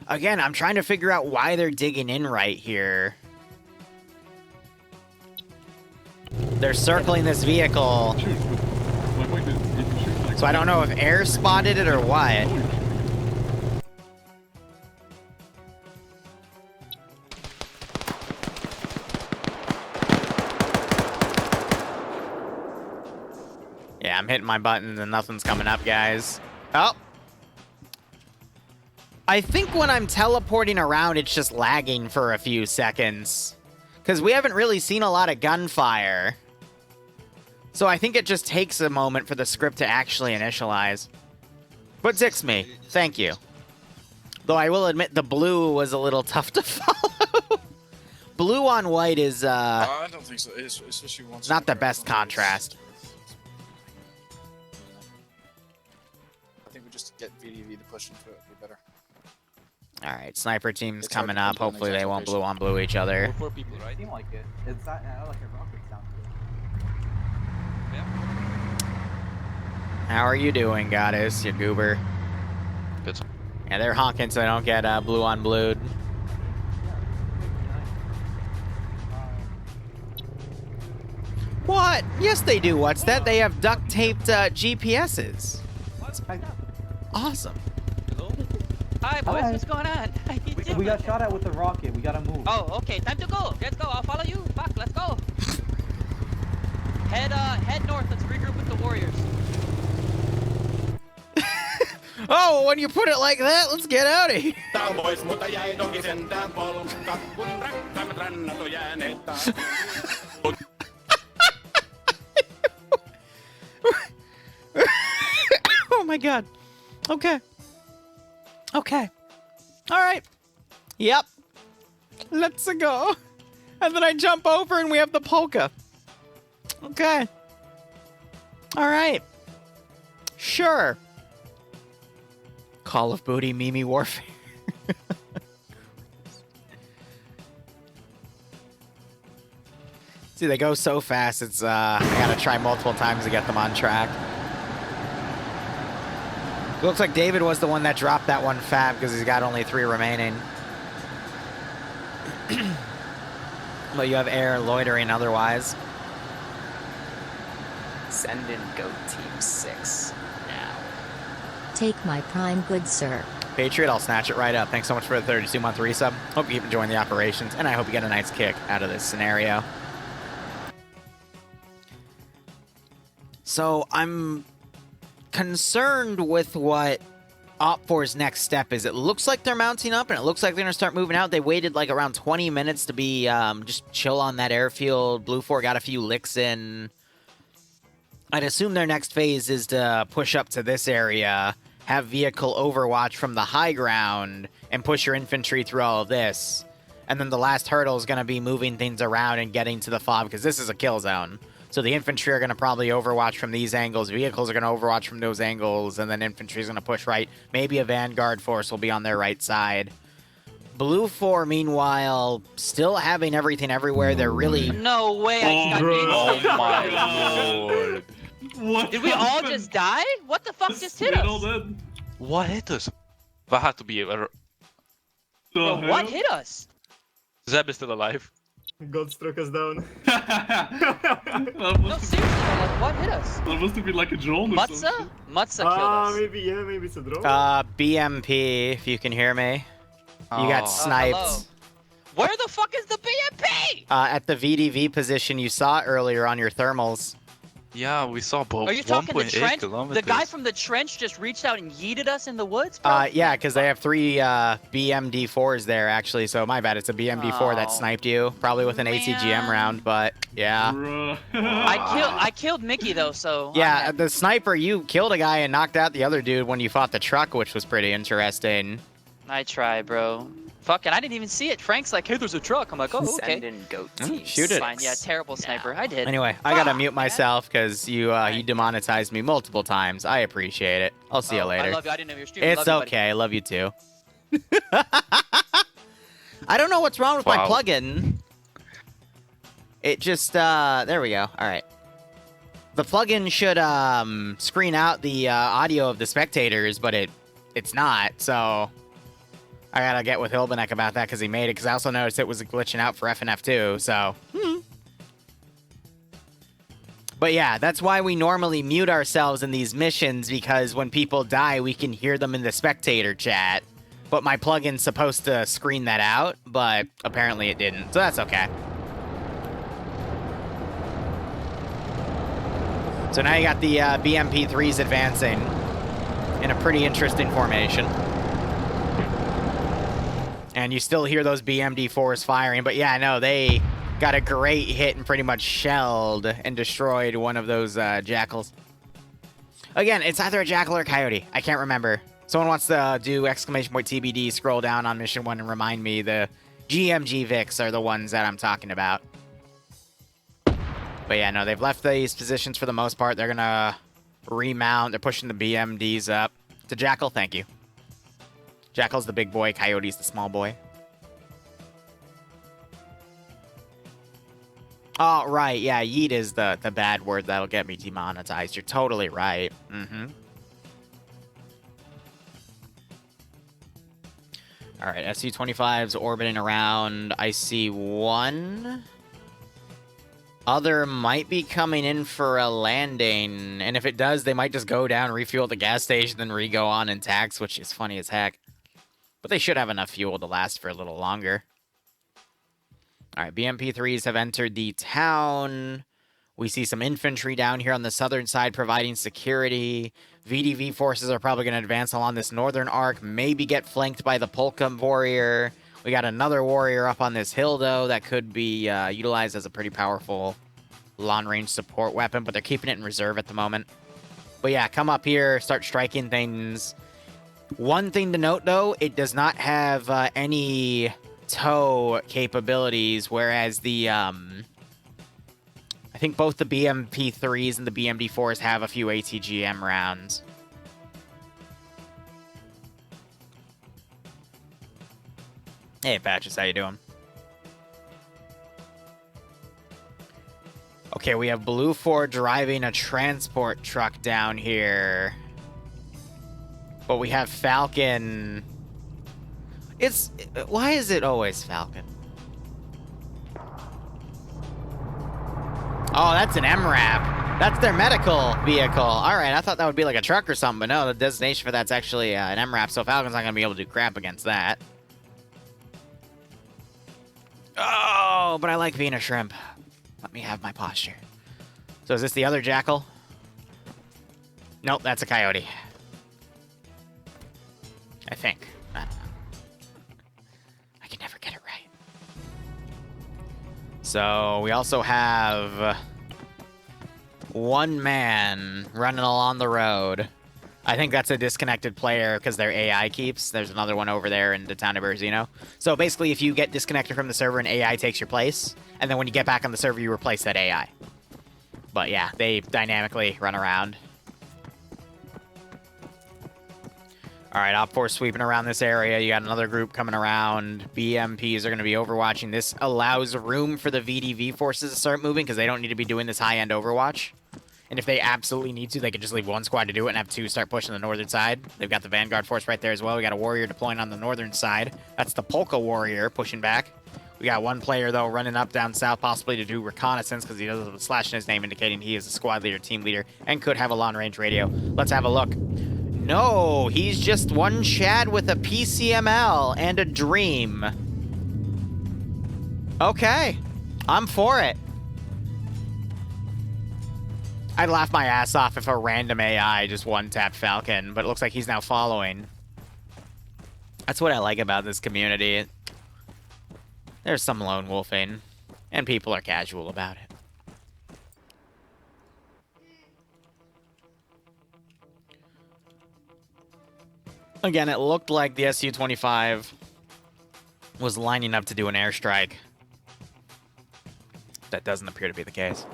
Again, I'm trying to figure out why they're digging in right here. They're circling this vehicle. So I don't know if air spotted it or what. Yeah, I'm hitting my buttons and nothing's coming up, guys. Oh. I think when I'm teleporting around, it's just lagging for a few seconds. Because we haven't really seen a lot of gunfire. So I think it just takes a moment for the script to actually initialize. But Zixme, thank you. Though I will admit the blue was a little tough to follow. Blue on white is I don't think so. Especially once not the best contrast. I think we just get VDV to push into it. Be better. Alright, sniper team's It's hard coming to up. pinpoint Hopefully they won't exact blue on blue each other. 4 people, right? Seem like it. It's not like a rocket sound. How are you doing, Goddess, you goober? Good. Yeah, they're honking so they don't get blue on blued. What? Yes, they do. What's that? They have duct-taped GPSs. That's awesome. Hi, boys. Hi. What's going on? How you doing? We got shot at with a rocket. We gotta move. Oh, okay. Time to go. Let's go. I'll follow you. Fuck, let's go. Head north. Let's regroup with the warriors. Oh, when you put it like that, let's get out of here. Oh my god. Okay. Okay. Alright. Yep. Let's go. And then I jump over and we have the polka. Okay. Alright. Sure. Call of Booty Mimi Warfare. See, they go so fast, it's, I gotta try multiple times to get them on track. Looks like David was the one that dropped that one fab because he's got only 3 remaining. But you have air loitering otherwise. Send in Goat Team 6 now. Take my prime, good sir. Patriot, I'll snatch it right up. Thanks so much for the 32-month resub. Hope you keep enjoying the operations, and I hope you get a nice kick out of this scenario. So, I'm concerned with what Op4's next step is. It looks like they're mounting up, and it looks like they're going to start moving out. They waited like around 20 minutes to be just chill on that airfield. Blue 4 got a few licks in. I'd assume their next phase is to push up to this area, have vehicle overwatch from the high ground, and push your infantry through all of this. And then the last hurdle is going to be moving things around and getting to the fob, because this is a kill zone. So the infantry are going to probably overwatch from these angles, vehicles are going to overwatch from those angles, and then infantry is going to push right. Maybe a vanguard force will be on their right side. Blue 4, meanwhile, still having everything everywhere. They're really... No way. Oh my lord. What? Did we all just die? What the fuck just hit us? What hit us? That had to be Bro, what hit us? Zeb is still alive. God struck us down. No, seriously, like, what hit us? That must have been like a drone or Mutza? something. Mutza killed us. Maybe it's a drone. BMP, if you can hear me. You got sniped. Hello. Where the fuck is the BMP? At the VDV position you saw earlier on your thermals. Yeah, we saw both. Are you talking the 1.8 trench? kilometers. The guy from the trench just reached out and yeeted us in the woods, bro? Yeah, because they have 3 BMD4s there, actually. So my bad, it's a BMD4 that sniped you. Probably with an ACGM round, but yeah. I killed Mickey, though, so... Yeah, the sniper, you killed a guy and knocked out the other dude when you fought the truck, which was pretty interesting. I try, bro. Fucking, I didn't even see it. Frank's like, hey, there's a truck. I'm like, oh, okay. Send in goat team. Shoot it. Fine, yeah, terrible sniper. I did. Anyway, I gotta mute myself because you demonetized me multiple times. I appreciate it. I'll see you later. I love you. I didn't know you were streaming. It's love you, okay. I love you too. I don't know what's wrong with my plugin. It just there we go. All right. The plugin should screen out the audio of the spectators, but it's not. So I gotta get with Hilbenek about that because he made it. Because I also noticed it was glitching out for FNF too. So. But yeah, that's why we normally mute ourselves in these missions, because when people die, we can hear them in the spectator chat. But my plugin's supposed to screen that out, but apparently it didn't. So that's okay. So now you got the BMP3s advancing in a pretty interesting formation. And you still hear those BMD4s firing, but yeah, no, they got a great hit and pretty much shelled and destroyed one of those jackals. Again, it's either a jackal or a coyote. I can't remember. Someone wants to do !TBD, scroll down on mission 1 and remind me the GMG Vics are the ones that I'm talking about. But yeah, no, they've left these positions for the most part. They're gonna remount. They're pushing the BMDs up. To Jackal, thank you. Jackal's the big boy, Coyote's the small boy. Oh, right, yeah, yeet is the bad word that'll get me demonetized. You're totally right. Mm-hmm. All right, SU-25's orbiting around. I see one. Other might be coming in for a landing, and if it does, they might just go down, refuel at the gas station, then re-go on and tax, which is funny as heck. But they should have enough fuel to last for a little longer. All right, BMP-3s have entered the town. We see some infantry down here on the southern side providing security. VDV forces are probably going to advance along this northern arc, maybe get flanked by the Polka warrior. We got another warrior up on this hill, though, that could be utilized as a pretty powerful long-range support weapon, but they're keeping it in reserve at the moment. But yeah, come up here, start striking things. One thing to note, though, it does not have any tow capabilities, whereas the, I think both the BMP-3s and the BMD-4s have a few ATGM rounds. Hey, Patches, how you doing? Okay, we have Blue 4 driving a transport truck down here. But we have Falcon. Why is it always Falcon? Oh, that's an MRAP. That's their medical vehicle. All right, I thought that would be like a truck or something, but no, the designation for that's actually an MRAP, so Falcon's not going to be able to do crap against that. Oh, but I like being a shrimp. Let me have my posture. So is this the other jackal? Nope, that's a coyote. I think. I don't know. I can never get it right. So we also have one man running along the road. I think that's a disconnected player because their AI keeps. There's another one over there in the town of Berzino. So basically, if you get disconnected from the server, an AI takes your place. And then when you get back on the server, you replace that AI. But yeah, they dynamically run around. All right, Op 4 sweeping around this area. You got another group coming around. BMPs are going to be overwatching. This allows room for the VDV forces to start moving because they don't need to be doing this high-end overwatch. And if they absolutely need to, they could just leave one squad to do it and have two start pushing the northern side. They've got the Vanguard force right there as well. We got a warrior deploying on the northern side. That's the Polka warrior pushing back. We got one player, though, running up down south, possibly to do reconnaissance because he does have a slash in his name indicating he is a squad leader, team leader, and could have a long-range radio. Let's have a look. No, he's just one Chad with a PCML and a dream. Okay, I'm for it. I'd laugh my ass off if a random AI just one-tapped Falcon, but it looks like he's now following. That's what I like about this community. There's some lone wolfing, and people are casual about it. Again, it looked like the SU-25 was lining up to do an airstrike. That doesn't appear to be the case.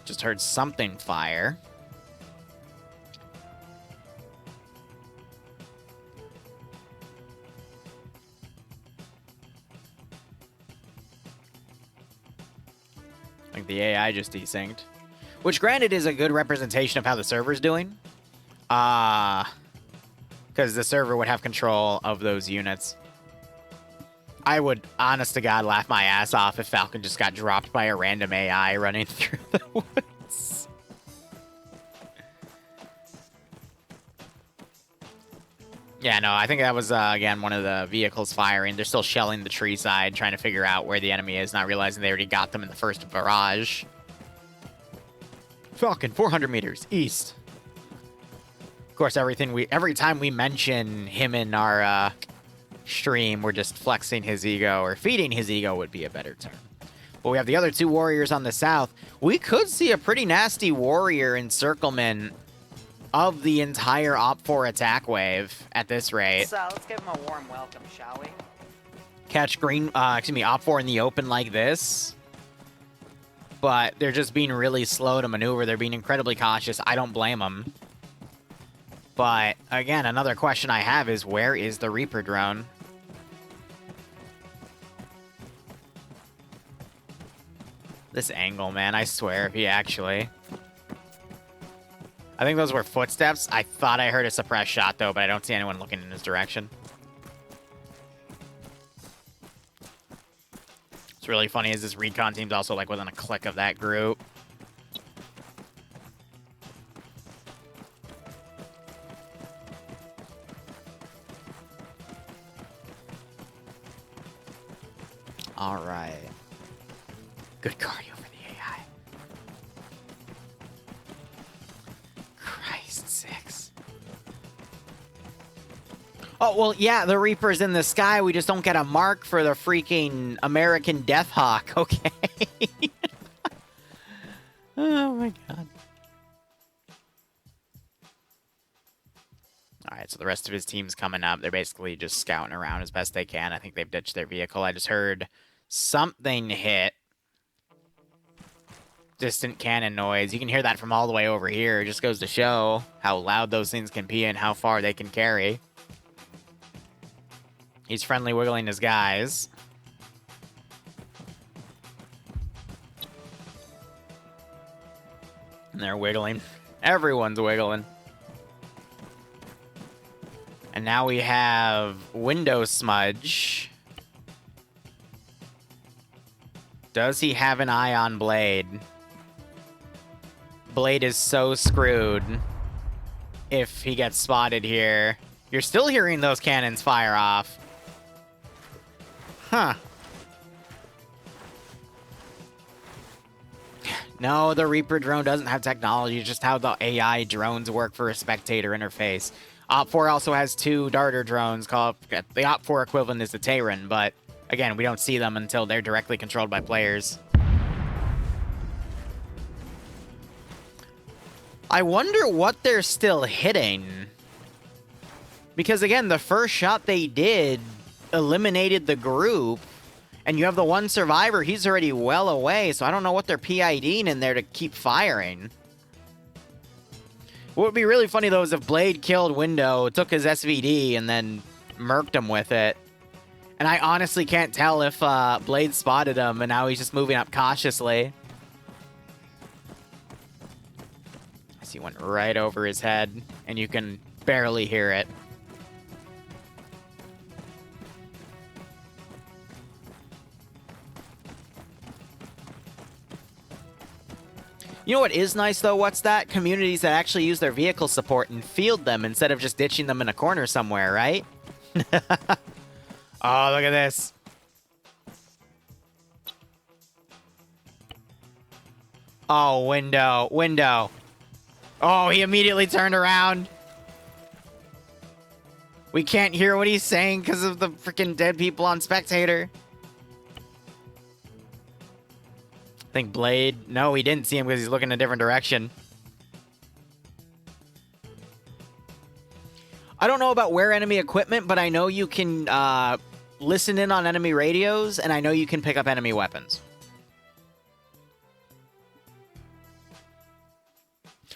Just heard something fire. I think the AI just desynced. Which, granted, is a good representation of how the server's doing. Because the server would have control of those units. I would, honest to God, laugh my ass off if Falcon just got dropped by a random AI running through the woods. Yeah, no, I think that was, again, one of the vehicles firing. They're still shelling the tree side, trying to figure out where the enemy is, not realizing they already got them in the first barrage. Falcon, 400 meters, east. Of course, every time we mention him in our stream, we're just flexing his ego, or feeding his ego would be a better term. But we have the other two warriors on the south. We could see a pretty nasty warrior encirclement of the entire Op4 attack wave at this rate. So let's give him a warm welcome, shall we? Catch Op4 in the open like this. But they're just being really slow to maneuver. They're being incredibly cautious. I don't blame them. But, again, another question I have is, where is the Reaper drone? This angle, man, I swear, if he actually... I think those were footsteps. I thought I heard a suppressed shot, though, but I don't see anyone looking in his direction. What's really funny is this recon team's also, like, within a click of that group. All right. Good cardio for the AI. Christ sakes. Oh, well, yeah, the Reaper's in the sky. We just don't get a mark for the freaking American Death Hawk, okay? Oh, my God. All right, so the rest of his team's coming up. They're basically just scouting around as best they can. I think they've ditched their vehicle. I just heard something hit. Distant cannon noise. You can hear that from all the way over here. It just goes to show how loud those things can be and how far they can carry. He's friendly wiggling his guys. And they're wiggling. Everyone's wiggling. And now we have Window Smudge. Does he have an eye on Blade? Blade is so screwed if he gets spotted here. You're still hearing those cannons fire off. Huh. No, the Reaper drone doesn't have technology, just how the AI drones work for a spectator interface. Op4 also has two darter drones called... The Op4 equivalent is the Terran, but again, we don't see them until they're directly controlled by players. I wonder what they're still hitting. Because again, the first shot they did eliminated the group, and you have the one survivor, he's already well away, so I don't know what they're PIDing in there to keep firing. What would be really funny, though, is if Blade killed Window, took his SVD, and then murked him with it. And I honestly can't tell if Blade spotted him, and now he's just moving up cautiously. I see one right over his head, and you can barely hear it. You know what is nice, though? What's that? Communities that actually use their vehicle support and field them instead of just ditching them in a corner somewhere, right? Oh, look at this. Oh, Window. Window. Oh, he immediately turned around. We can't hear what he's saying because of the freaking dead people on Spectator. I think Blade... No, he didn't see him because he's looking a different direction. I don't know about where enemy equipment, but I know you can listen in on enemy radios, and I know you can pick up enemy weapons.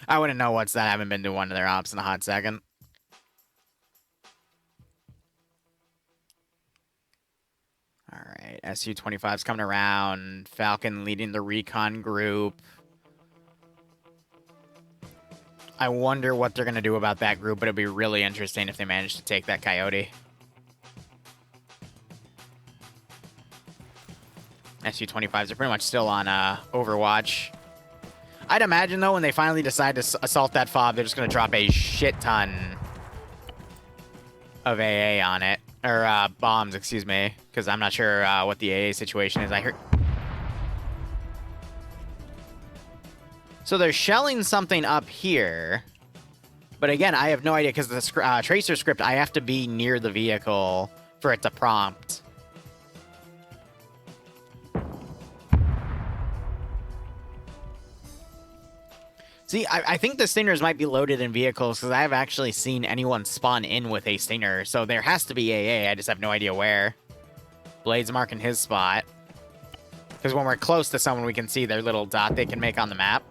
I wouldn't know what's that. I haven't been to one of their ops in a hot second. All right, SU-25's coming around. Falcon leading the recon group. I wonder what they're going to do about that group, but it'd be really interesting if they manage to take that Coyote. SU-25s are pretty much still on Overwatch. I'd imagine, though, when they finally decide to assault that fob, they're just going to drop a shit ton of AA on it. Or bombs, excuse me. Because I'm not sure what the AA situation is. I heard... So they're shelling something up here. But again, I have no idea, because the tracer script, I have to be near the vehicle for it to prompt. See, I think the Stingers might be loaded in vehicles, because I have actually seen anyone spawn in with a Stinger. So there has to be AA, I just have no idea where. Blade's marking his spot. Because when we're close to someone, we can see their little dot they can make on the map.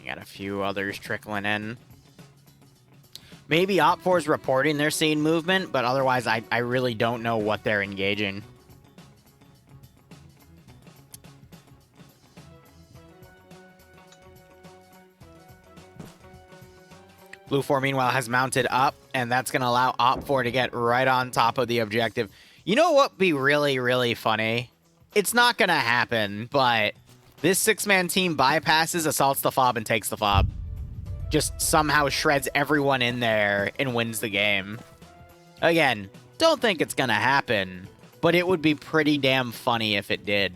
Got a few others trickling in. Maybe Op4's reporting they're seeing movement, but otherwise I really don't know what they're engaging. Blue 4, meanwhile, has mounted up, and that's going to allow Op4 to get right on top of the objective. You know what would be really, really funny? It's not going to happen, but... this six-man team bypasses, assaults the fob, and takes the fob. Just somehow shreds everyone in there and wins the game. Again, don't think it's gonna happen, but it would be pretty damn funny if it did.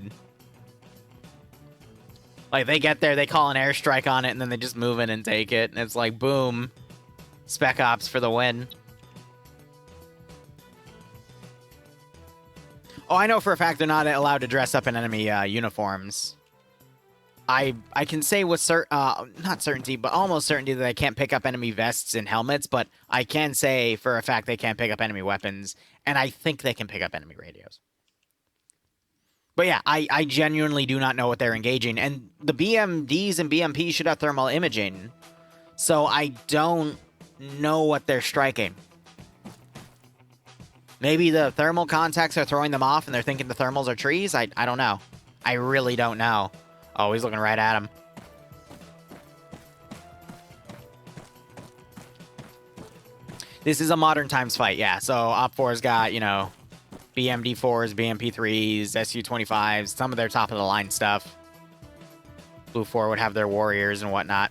Like, they get there, they call an airstrike on it, and then they just move in and take it, and it's like, boom. Spec Ops for the win. Oh, I know for a fact they're not allowed to dress up in enemy uniforms. I can say with not certainty, but almost certainty that they can't pick up enemy vests and helmets, but I can say for a fact they can't pick up enemy weapons, and I think they can pick up enemy radios. But yeah, I genuinely do not know what they're engaging, and the BMDs and BMPs should have thermal imaging, so I don't know what they're striking. Maybe the thermal contacts are throwing them off and they're thinking the thermals are trees? I don't know. I really don't know. Oh, he's looking right at him. This is a modern times fight, yeah. So Op4's got, you know, BMD4s, BMP3s, SU-25s, some of their top-of-the-line stuff. Blue 4 would have their warriors and whatnot.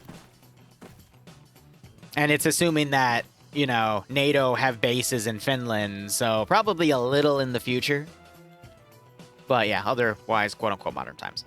And it's assuming that, you know, NATO have bases in Finland, so probably a little in the future. But yeah, otherwise, quote-unquote, modern times.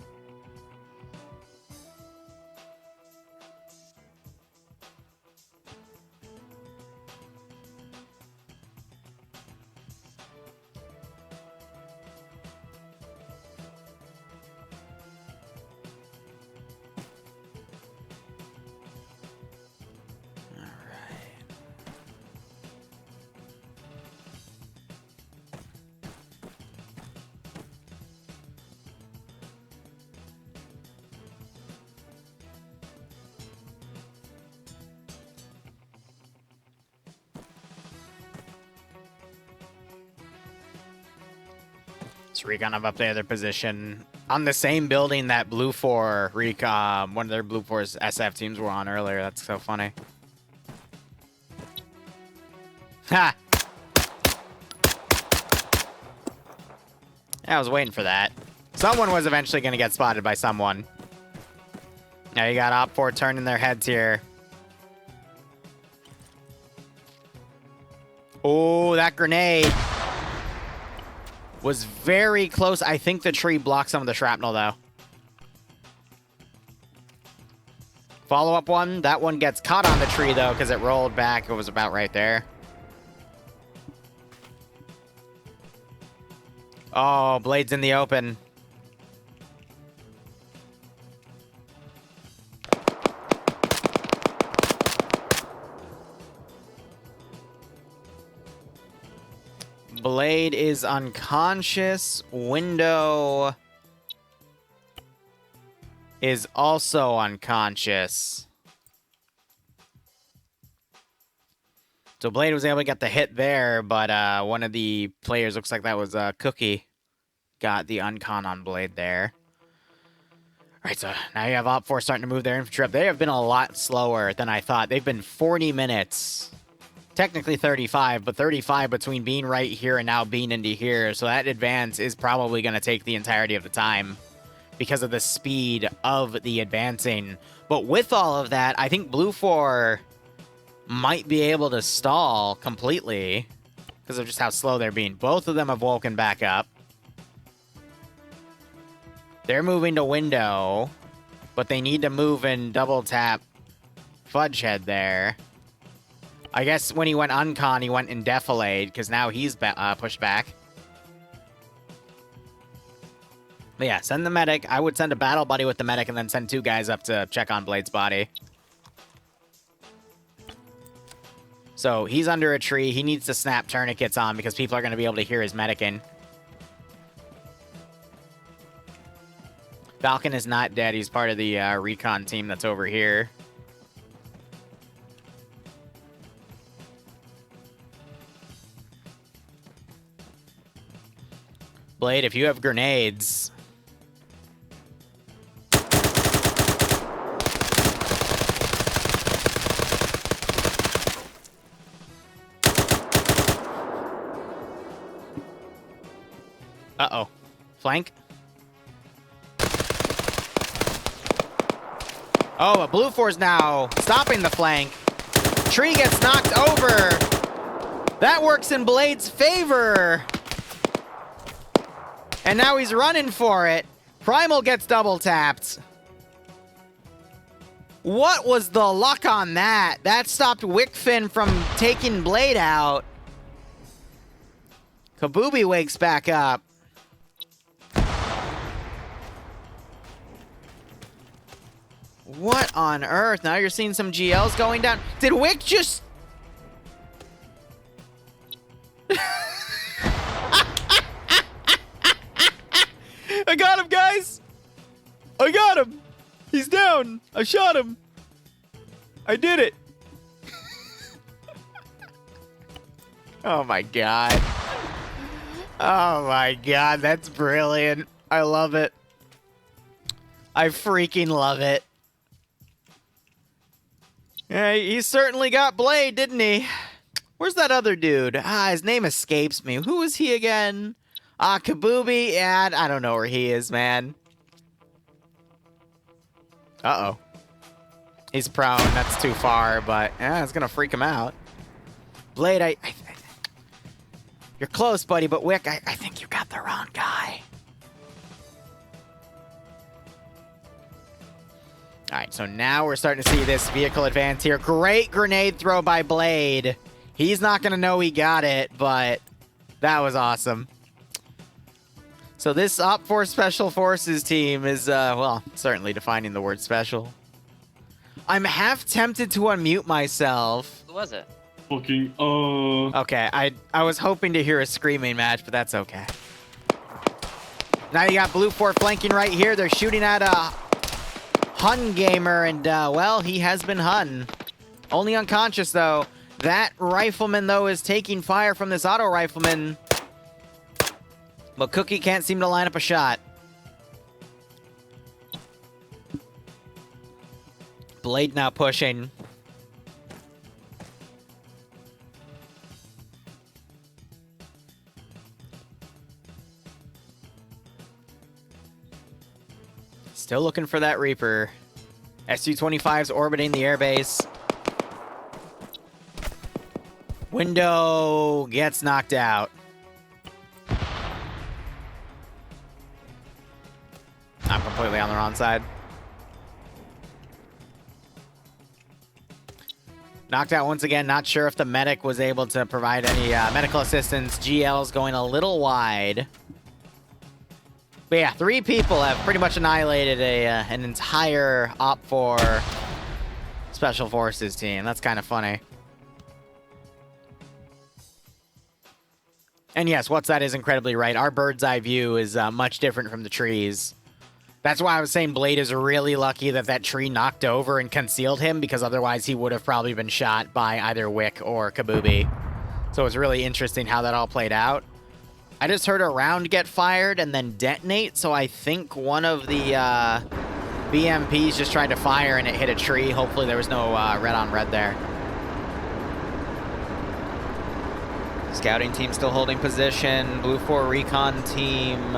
Recon up there, their position on the same building that Blue 4 recon, one of their Blue 4's SF teams were on earlier. That's so funny. Ha! I was waiting for that. Someone was eventually going to get spotted by someone. Now you got Op4 turning their heads here. Oh, that grenade was very close. I think the tree blocked some of the shrapnel, though. Follow-up one. That one gets caught on the tree, though, because it rolled back. It was about right there. Oh, Blade's in the open. Blade is unconscious. Window is also unconscious. So Blade was able to get the hit there, but one of the players, looks like that was Cookie, got the uncon on Blade there. All right, so now you have Op 4 starting to move their infantry up. They have been a lot slower than I thought. They've been 40 minutes. Technically 35, but 35 between being right here and now being into here. So that advance is probably going to take the entirety of the time because of the speed of the advancing. But with all of that, I think Blue 4 might be able to stall completely because of just how slow they're being. Both of them have woken back up. They're moving to window, but they need to move and double tap Fudgehead there. I guess when he went uncon, he went in defilade because now he's pushed back. But yeah, send the medic. I would send a battle buddy with the medic and then send 2 guys up to check on Blade's body. So he's under a tree. He needs to snap tourniquets on because people are going to be able to hear his medicing. Falcon is not dead. He's part of the recon team that's over here. Blade, if you have grenades... Uh-oh. Flank? Oh, but Blue 4's now stopping the flank. Tree gets knocked over. That works in Blade's favor. And now he's running for it. Primal gets double tapped. What was the luck on that? That stopped Wickfin from taking Blade out. Kabubi wakes back up. What on earth? Now you're seeing some GLs going down. Did Wick just... I got him, guys! I got him! He's down! I shot him! I did it! Oh my god. Oh my god, that's brilliant. I love it. I freaking love it. Yeah, he certainly got Blade, didn't he? Where's that other dude? His name escapes me. Who is he again? Kabubi? Yeah, I don't know where he is, man. Uh-oh. He's prone. That's too far, but yeah, it's gonna freak him out. Blade, you're close, buddy, but Wick, I think you got the wrong guy. All right, so now we're starting to see this vehicle advance here. Great grenade throw by Blade. He's not going to know he got it, but that was awesome. So this Op 4 Special Forces team is, well, certainly defining the word special. I'm half tempted to unmute myself. Who was it? Fucking, Okay, I was hoping to hear a screaming match, but that's okay. Now you got Blue 4 flanking right here. They're shooting at Hun Gamer, and, well, he has been Hun. Only unconscious, though. That rifleman, though, is taking fire from this auto rifleman. But Cookie can't seem to line up a shot. Blade now pushing. Still looking for that Reaper. SU-25's orbiting the airbase. Window gets knocked out. I'm completely on the wrong side. Knocked out once again. Not sure if the medic was able to provide any medical assistance. GL's going a little wide. But yeah, 3 people have pretty much annihilated an entire Op4 Special Forces team. That's kind of funny. And yes, What's That is incredibly right. Our bird's eye view is much different from the trees. That's why I was saying Blade is really lucky that that tree knocked over and concealed him, because otherwise he would have probably been shot by either Wick or Kabubi. So it's really interesting how that all played out. I just heard a round get fired and then detonate, so I think one of the BMPs just tried to fire and it hit a tree. Hopefully there was no red on red there. Scouting team still holding position. Blue 4 recon team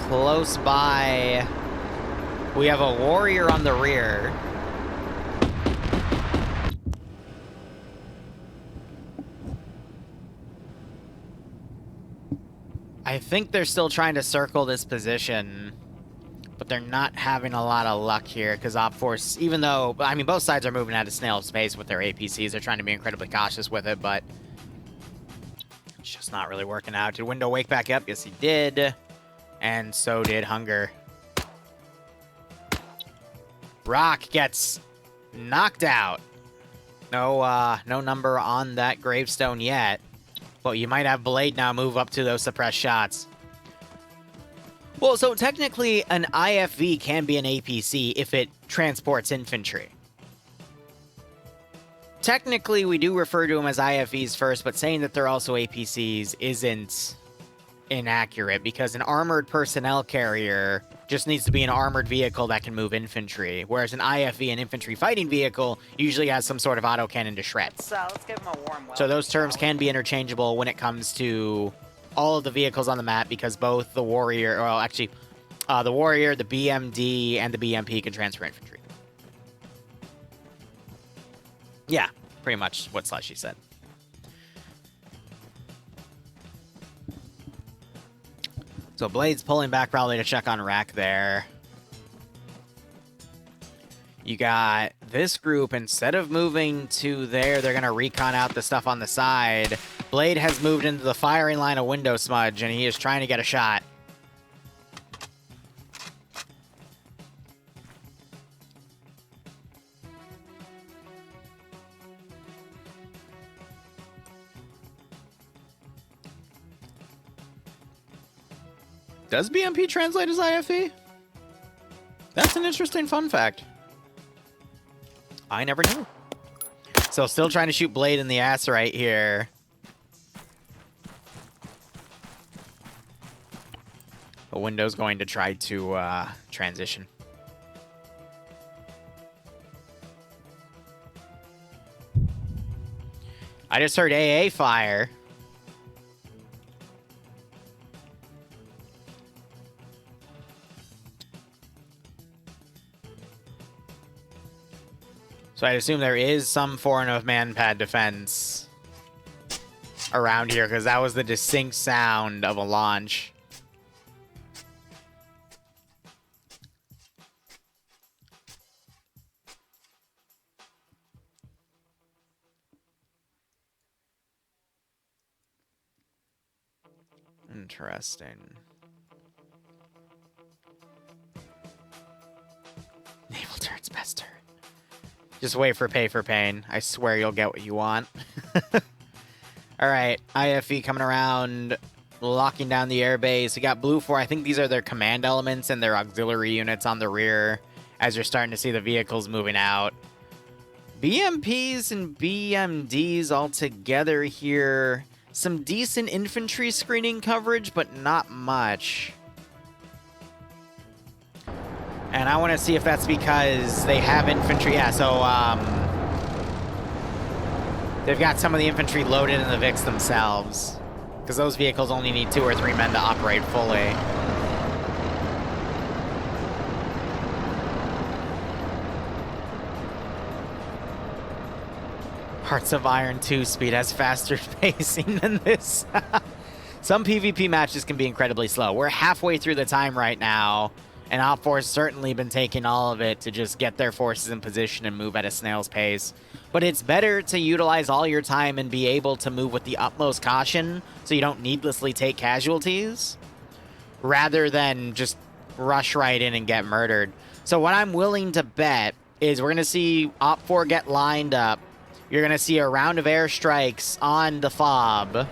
close by. We have a warrior on the rear. I think they're still trying to circle this position, but they're not having a lot of luck here because OpForce, even though, I mean, both sides are moving at a snail's pace with their APCs. They're trying to be incredibly cautious with it, but it's just not really working out. Did Window wake back up? Yes, he did. And so did Hunger. Rock gets knocked out. No number on that gravestone yet. But you might have Blade now move up to those suppressed shots. Well, so technically an IFV can be an APC if it transports infantry. Technically, we do refer to them as IFVs first, but saying that they're also APCs isn't inaccurate, because an armored personnel carrier just needs to be an armored vehicle that can move infantry, whereas an IFV, an infantry fighting vehicle, usually has some sort of autocannon to shreds. So let's give him a warm welcome. So those terms can be interchangeable when it comes to all of the vehicles on the map, because both the warrior, well, actually, the warrior, the BMD, and the BMP can transfer infantry. Yeah, pretty much what Slushy said. So Blade's pulling back probably to check on Rack there. You got this group, instead of moving to there, they're going to recon out the stuff on the side. Blade has moved into the firing line of Window Smudge, and he is trying to get a shot. Does BMP translate as IFE? That's an interesting fun fact. I never knew. So still trying to shoot Blade in the ass right here. But Window's going to try to transition. I just heard AA fire. So I assume there is some form of man-pad defense around here, because that was the distinct sound of a launch. Interesting. Naval turret's best turret. Just wait for pay for pain. I swear you'll get what you want. Alright, IFE coming around, locking down the airbase. We got Blue 4. I think these are their command elements and their auxiliary units on the rear, as you're starting to see the vehicles moving out. BMPs and BMDs all together here. Some decent infantry screening coverage, but not much. And I want to see if that's because they have infantry. Yeah, so they've got some of the infantry loaded in the VIX themselves, because those vehicles only need 2 or 3 men to operate fully. Hearts of Iron 2 speed has faster pacing than this. Some PvP matches can be incredibly slow. We're halfway through the time right now, and Op4 has certainly been taking all of it to just get their forces in position and move at a snail's pace. But it's better to utilize all your time and be able to move with the utmost caution so you don't needlessly take casualties, rather than just rush right in and get murdered. So what I'm willing to bet is we're going to see Op4 get lined up. You're going to see a round of airstrikes on the FOB.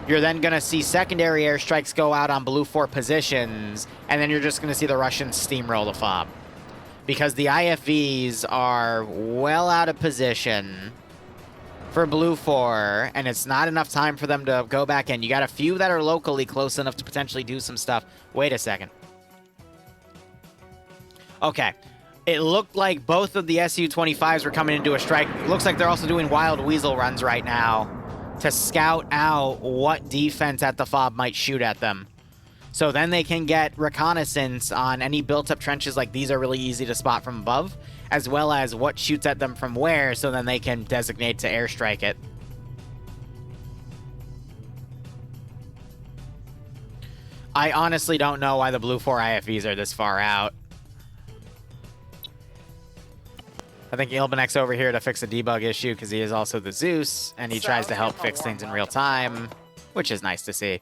You're then going to see secondary airstrikes go out on Blue 4 positions, and then you're just going to see the Russians steamroll the FOB. Because the IFVs are well out of position for Blue 4, and it's not enough time for them to go back in. You got a few that are locally close enough to potentially do some stuff. Wait a second. Okay. It looked like both of the Su-25s were coming into a strike. It looks like they're also doing wild weasel runs right now to scout out what defense at the FOB might shoot at them. So then they can get reconnaissance on any built-up trenches like these are really easy to spot from above, as well as what shoots at them from where, so then they can designate to airstrike it. I honestly don't know why the Blue 4 IFVs are this far out. I think Ilbenek's over here to fix a debug issue because he is also the Zeus, and he tries to help fix things in real time, which is nice to see.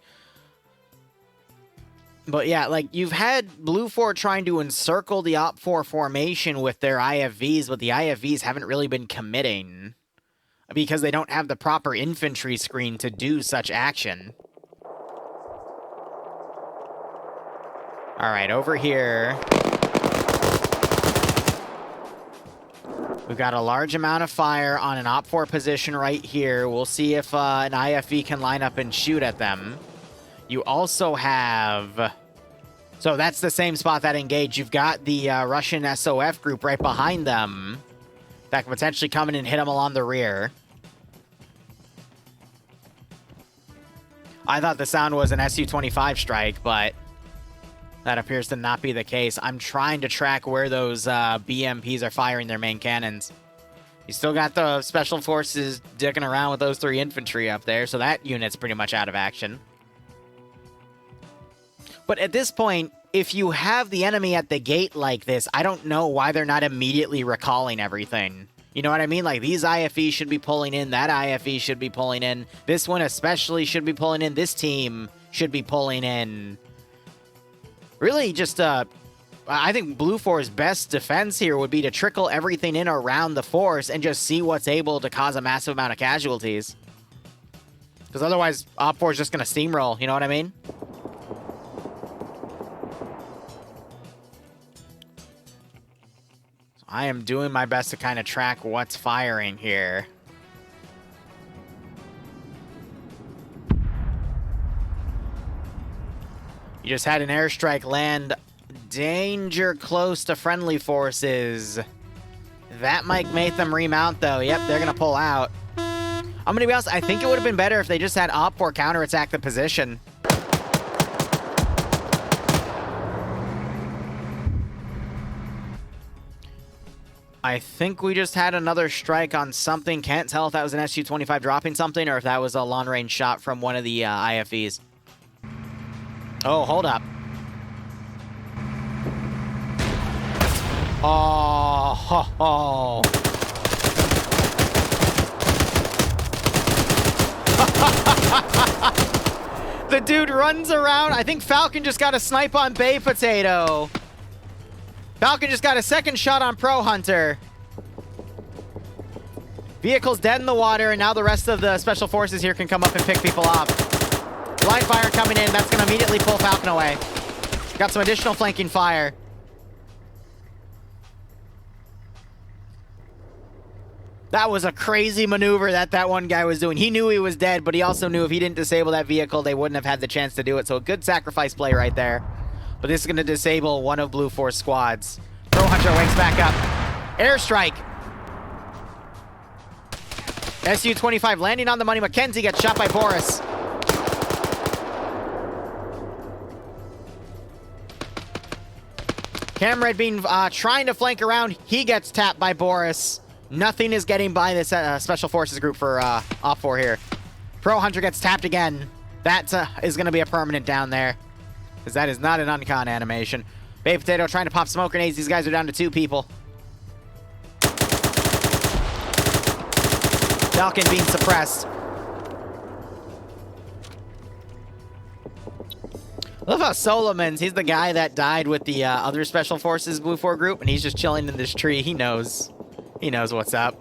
But yeah, like, you've had Blue 4 trying to encircle the Op 4 formation with their IFVs, but the IFVs haven't really been committing because they don't have the proper infantry screen to do such action. All right, over here, we've got a large amount of fire on an Op 4 position right here. We'll see if an IFV can line up and shoot at them. You also have... So that's the same spot that engaged. You've got the Russian SOF group right behind them that can potentially come in and hit them along the rear. I thought the sound was an Su-25 strike, but that appears to not be the case. I'm trying to track where those BMPs are firing their main cannons. You still got the Special Forces dicking around with those 3 infantry up there, so that unit's pretty much out of action. But at this point, if you have the enemy at the gate like this, I don't know why they're not immediately recalling everything. You know what I mean? Like, these IFEs should be pulling in, that IFE should be pulling in, this one especially should be pulling in, this team should be pulling in. Really just, I think Blue 4's best defense here would be to trickle everything in around the force and just see what's able to cause a massive amount of casualties. Because otherwise, Op 4 is just going to steamroll, you know what I mean? I am doing my best to kind of track what's firing here. You just had an airstrike land. Danger close to friendly forces. That might make them remount, though. Yep, they're going to pull out. I'm going to be honest, I think it would have been better if they just had Op 4 counterattack the position. I think we just had another strike on something. Can't tell if that was an Su-25 dropping something or if that was a long-range shot from one of the IFEs. Oh, hold up. Oh, ho, ho. The dude runs around. I think Falcon just got a snipe on Bay Potato. Falcon just got a second shot on Pro Hunter. Vehicle's dead in the water, and now the rest of the Special Forces here can come up and pick people up. Line fire coming in. That's going to immediately pull Falcon away. Got some additional flanking fire. That was a crazy maneuver that one guy was doing. He knew he was dead, but he also knew if he didn't disable that vehicle, they wouldn't have had the chance to do it. So a good sacrifice play right there. But this is going to disable one of Blue 4's squads. Pro Hunter wakes back up. Airstrike. Su-25 landing on the money. Mackenzie gets shot by Boris. Camred being trying to flank around. He gets tapped by Boris. Nothing is getting by this Special Forces group for Op 4 here. Pro Hunter gets tapped again. That is going to be a permanent down there. Because that is not an uncon animation. Bay Potato trying to pop smoke grenades. These guys are down to 2 people. Falcon being suppressed. I love how Solomons, he's the guy that died with the other Special Forces Blue 4 group, and he's just chilling in this tree. He knows. He knows what's up.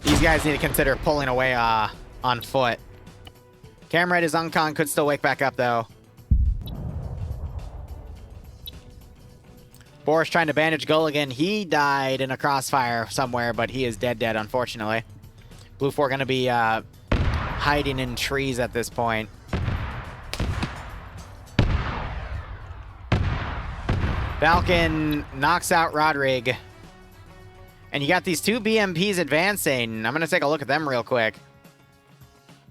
These guys need to consider pulling away on foot. Camrad is uncon, could still wake back up, though. Boris trying to bandage Gulligan. He died in a crossfire somewhere, but he is dead, unfortunately. Blue 4 going to be hiding in trees at this point. Falcon knocks out Rodrigue. And you got these 2 BMPs advancing. I'm going to take a look at them real quick.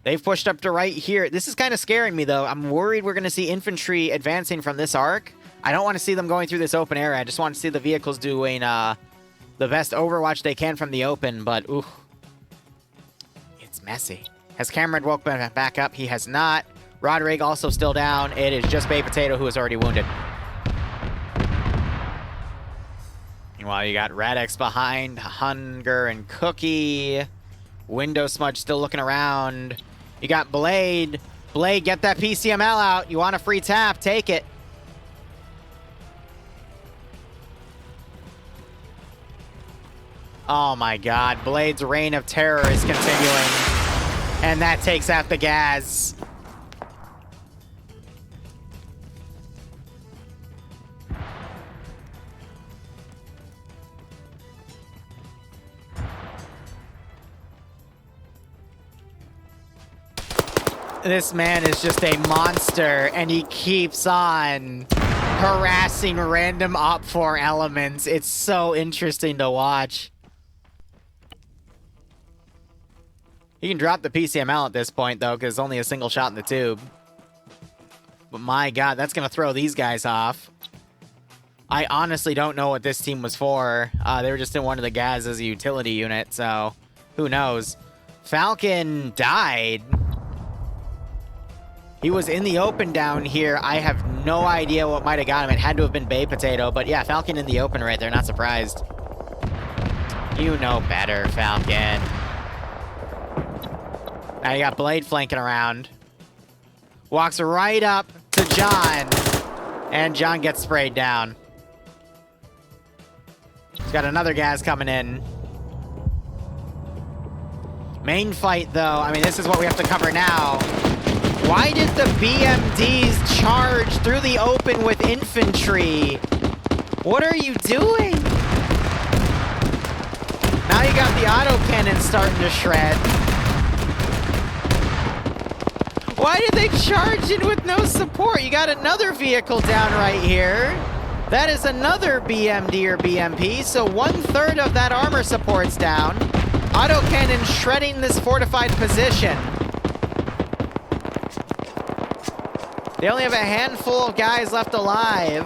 They've pushed up to right here. This is kind of scaring me, though. I'm worried we're going to see infantry advancing from this arc. I don't want to see them going through this open area. I just want to see the vehicles doing the best overwatch they can from the open, but ooh. It's messy. Has Cameron woke back up? He has not. Rodrigue also still down. It is just Bay Potato who is already wounded. Meanwhile, you got Radix behind, Hunger and Cookie. Window Smudge still looking around. You got Blade. Blade, get that PCML out. You want a free tap, take it. Oh my god, Blade's reign of terror is continuing. And that takes out the gas. This man is just a monster, and he keeps on harassing random Op 4 elements. It's so interesting to watch. He can drop the PCML at this point, though, because it's only a single shot in the tube. But my god, that's going to throw these guys off. I honestly don't know what this team was for. They were just in one of the gas as a utility unit, so who knows. Falcon died. He was in the open down here. I have no idea what might have got him. It had to have been Bay Potato, but yeah, Falcon in the open right there. Not surprised. You know better, Falcon. Now you got Blade flanking around. Walks right up to John. And John gets sprayed down. He's got another gas coming in. Main fight, though. I mean, this is what we have to cover now. Why did the BMDs charge through the open with infantry? What are you doing? Now you got the autocannon starting to shred. Why did they charge in with no support? You got another vehicle down right here. That is another BMD or BMP, so 1/3 of that armor support's down. Autocannon shredding this fortified position. They only have a handful of guys left alive.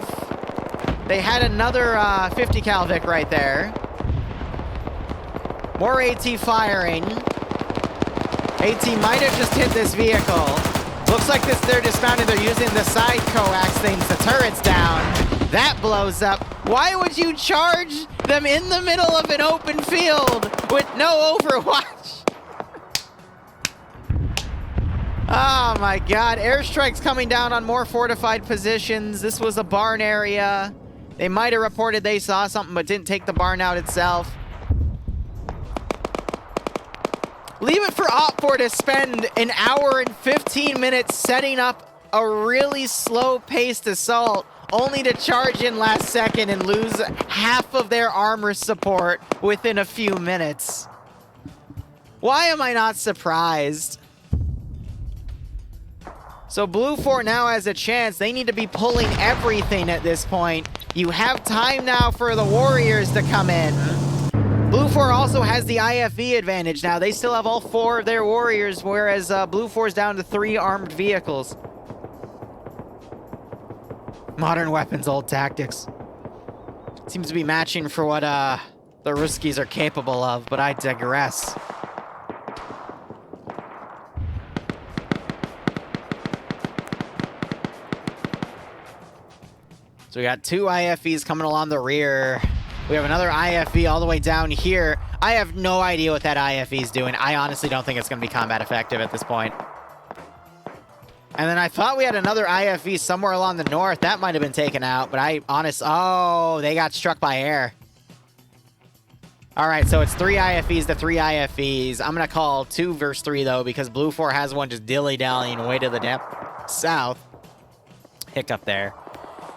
They had another 50 cal Vic right there. More AT firing. AT might have just hit this vehicle. Looks like they're dismounting. They're using the side coax things. The turret's down. That blows up. Why would you charge them in the middle of an open field with no overwatch? Oh my god, airstrikes coming down on more fortified positions. This was a barn area. They might have reported they saw something but didn't take the barn out itself. Leave it for Op 4 to spend an hour and 15 minutes setting up a really slow-paced assault, only to charge in last second and lose half of their armor support within a few minutes. Why am I not surprised? So Blue 4 now has a chance. They need to be pulling everything at this point. You have time now for the Warriors to come in. Blue 4 also has the IFV advantage now. They still have all 4 of their Warriors, whereas Blue 4's down to 3 armed vehicles. Modern weapons, old tactics. Seems to be matching for what the Ruskies are capable of, but I digress. So we got 2 IFVs coming along the rear. We have another IFV all the way down here. I have no idea what that IFV is doing. I honestly don't think it's going to be combat effective at this point. And then I thought we had another IFV somewhere along the north. That might have been taken out, but oh, they got struck by air. All right, so it's 3 IFVs to 3 IFVs. I'm going to call 2 versus 3, though, because Blue 4 has one just dilly-dallying way to the south. Hiccup there.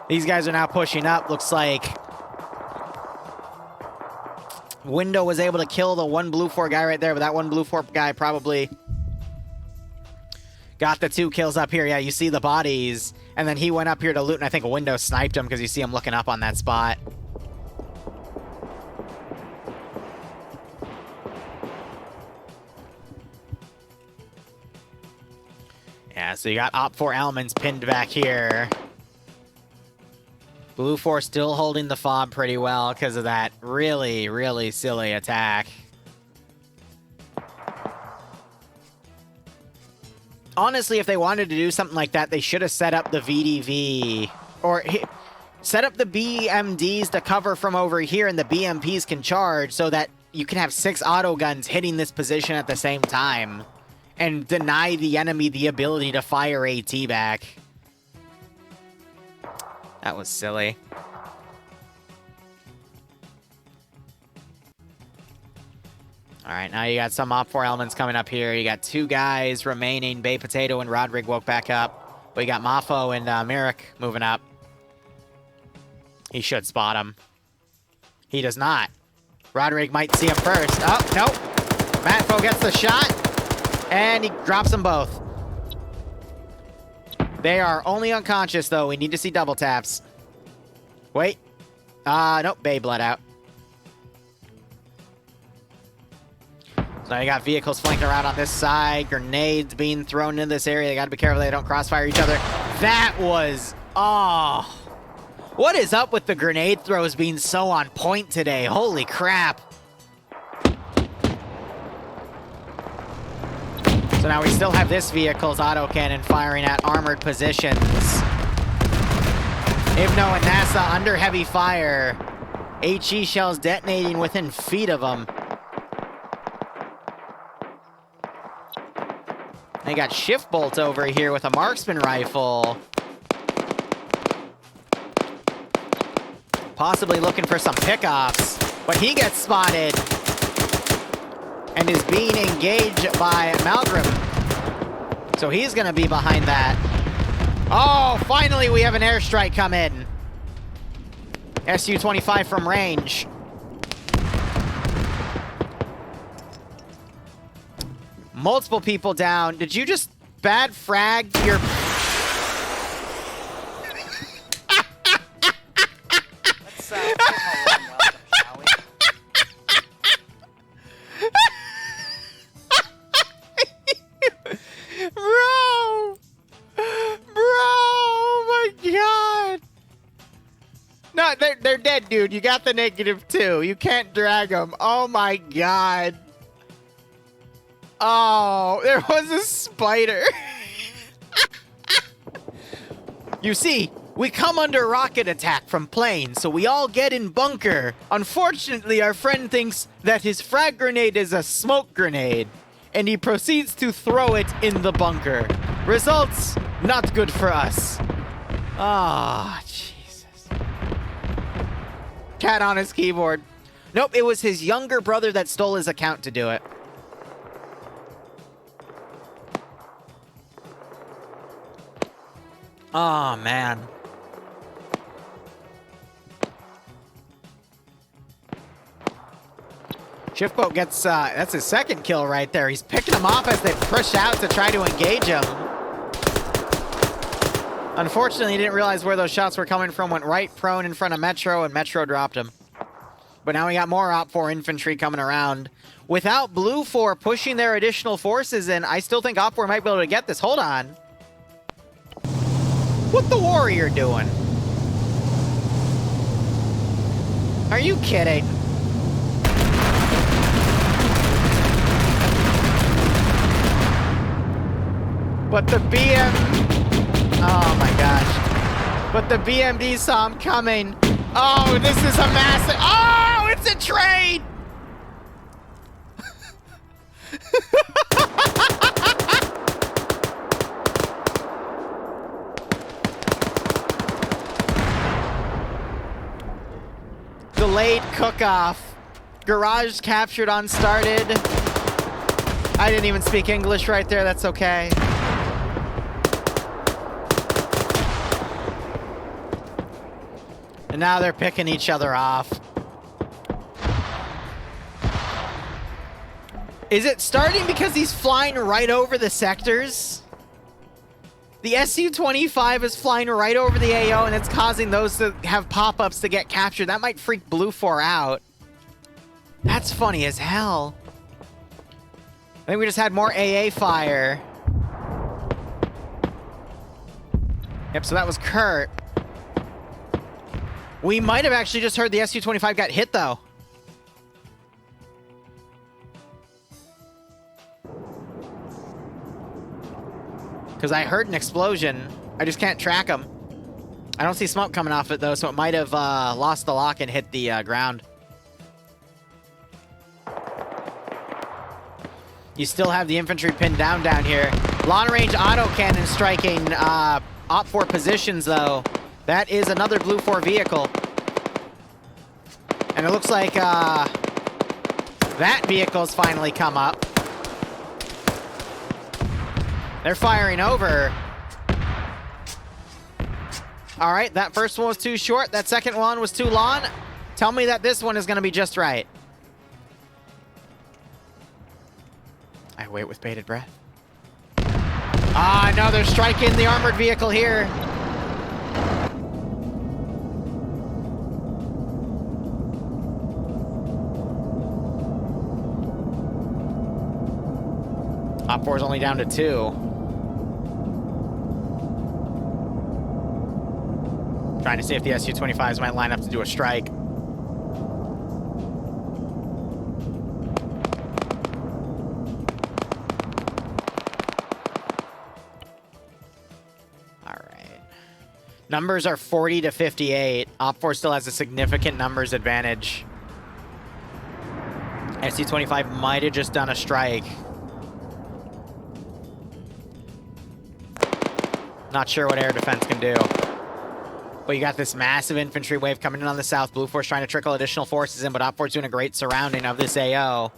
These guys are now pushing up. Looks like Window was able to kill the one Blue 4 guy right there, but that one Blue 4 guy probably got the 2 kills up here. Yeah, you see the bodies. And then he went up here to loot, and I think Window sniped him because you see him looking up on that spot. Yeah, so you got Op 4 elements pinned back here. Blue 4 still holding the fob pretty well because of that really, really silly attack. Honestly, if they wanted to do something like that, they should have set up the VDV. Or set up the BMDs to cover from over here and the BMPs can charge so that you can have 6 auto guns hitting this position at the same time. And deny the enemy the ability to fire AT back. That was silly. Alright, now you got some Op 4 elements coming up here. You got 2 guys remaining. Bay Potato and Rodrigue woke back up. But you got Mafo and Merrick moving up. He should spot him. He does not. Rodrigue might see him first. Oh, nope. Matfo gets the shot. And he drops them both. They are only unconscious, though. We need to see double taps. Wait. Nope. Bay bled out. So now you got vehicles flanking around on this side. Grenades being thrown in this area. They got to be careful they don't crossfire each other. That was... Oh. What is up with the grenade throws being so on point today? Holy crap. So now we still have this vehicle's autocannon firing at armored positions. Ibno and NASA under heavy fire. HE shells detonating within feet of them. They got Shift Bolt over here with a marksman rifle. Possibly looking for some pickoffs, but he gets spotted. And is being engaged by Malgrim. So he's going to be behind that. Oh, finally we have an airstrike come in. Su-25 from range. Multiple people down. Did you just bad frag your... They're dead, dude. You got the -2. You can't drag them. Oh, my God. Oh, there was a spider. You see, we come under rocket attack from planes, so we all get in bunker. Unfortunately, our friend thinks that his frag grenade is a smoke grenade, and he proceeds to throw it in the bunker. Results, not good for us. Ah, Jesus. Cat on his keyboard. Nope, it was his younger brother that stole his account to do it. Oh, man. Shiftboat gets, that's his second kill right there. He's picking him off as they push out to try to engage him. Unfortunately, he didn't realize where those shots were coming from. Went right prone in front of Metro, and Metro dropped him. But now we got more Op 4 infantry coming around. Without Blue 4 pushing their additional forces in, I still think Op 4 might be able to get this. Hold on. What the Warrior doing? Are you kidding? But the BM... Oh my gosh. But the BMD saw him coming. Oh, this is a massive... Oh, it's a trade! Delayed cook-off. Garage captured unstarted. I didn't even speak English right there. That's okay. And now they're picking each other off. Is it starting because he's flying right over the sectors? The Su-25 is flying right over the AO, and it's causing those to have pop-ups to get captured. That might freak Blue 4 out. That's funny as hell. I think we just had more AA fire. Yep, so that was Kurt. We might have actually just heard the Su-25 got hit, though. Because I heard an explosion. I just can't track them. I don't see smoke coming off it, though, so it might have lost the lock and hit the ground. You still have the infantry pinned down here. Long-range autocannon striking Op 4 positions, though. That is another Blue 4 vehicle. And it looks like that vehicle's finally come up. They're firing over. All right, that first one was too short. That second one was too long. Tell me that this one is going to be just right. I wait with bated breath. Ah, no, they're striking the armored vehicle here. Op 4's only down to 2. Trying to see if the Su-25s might line up to do a strike. Numbers are 40 to 58. Op 4 still has a significant numbers advantage. Su-25 might have just done a strike. Not sure what air defense can do. But you got this massive infantry wave coming in on the south. Blue 4's trying to trickle additional forces in, but Op 4's doing a great surrounding of this AO.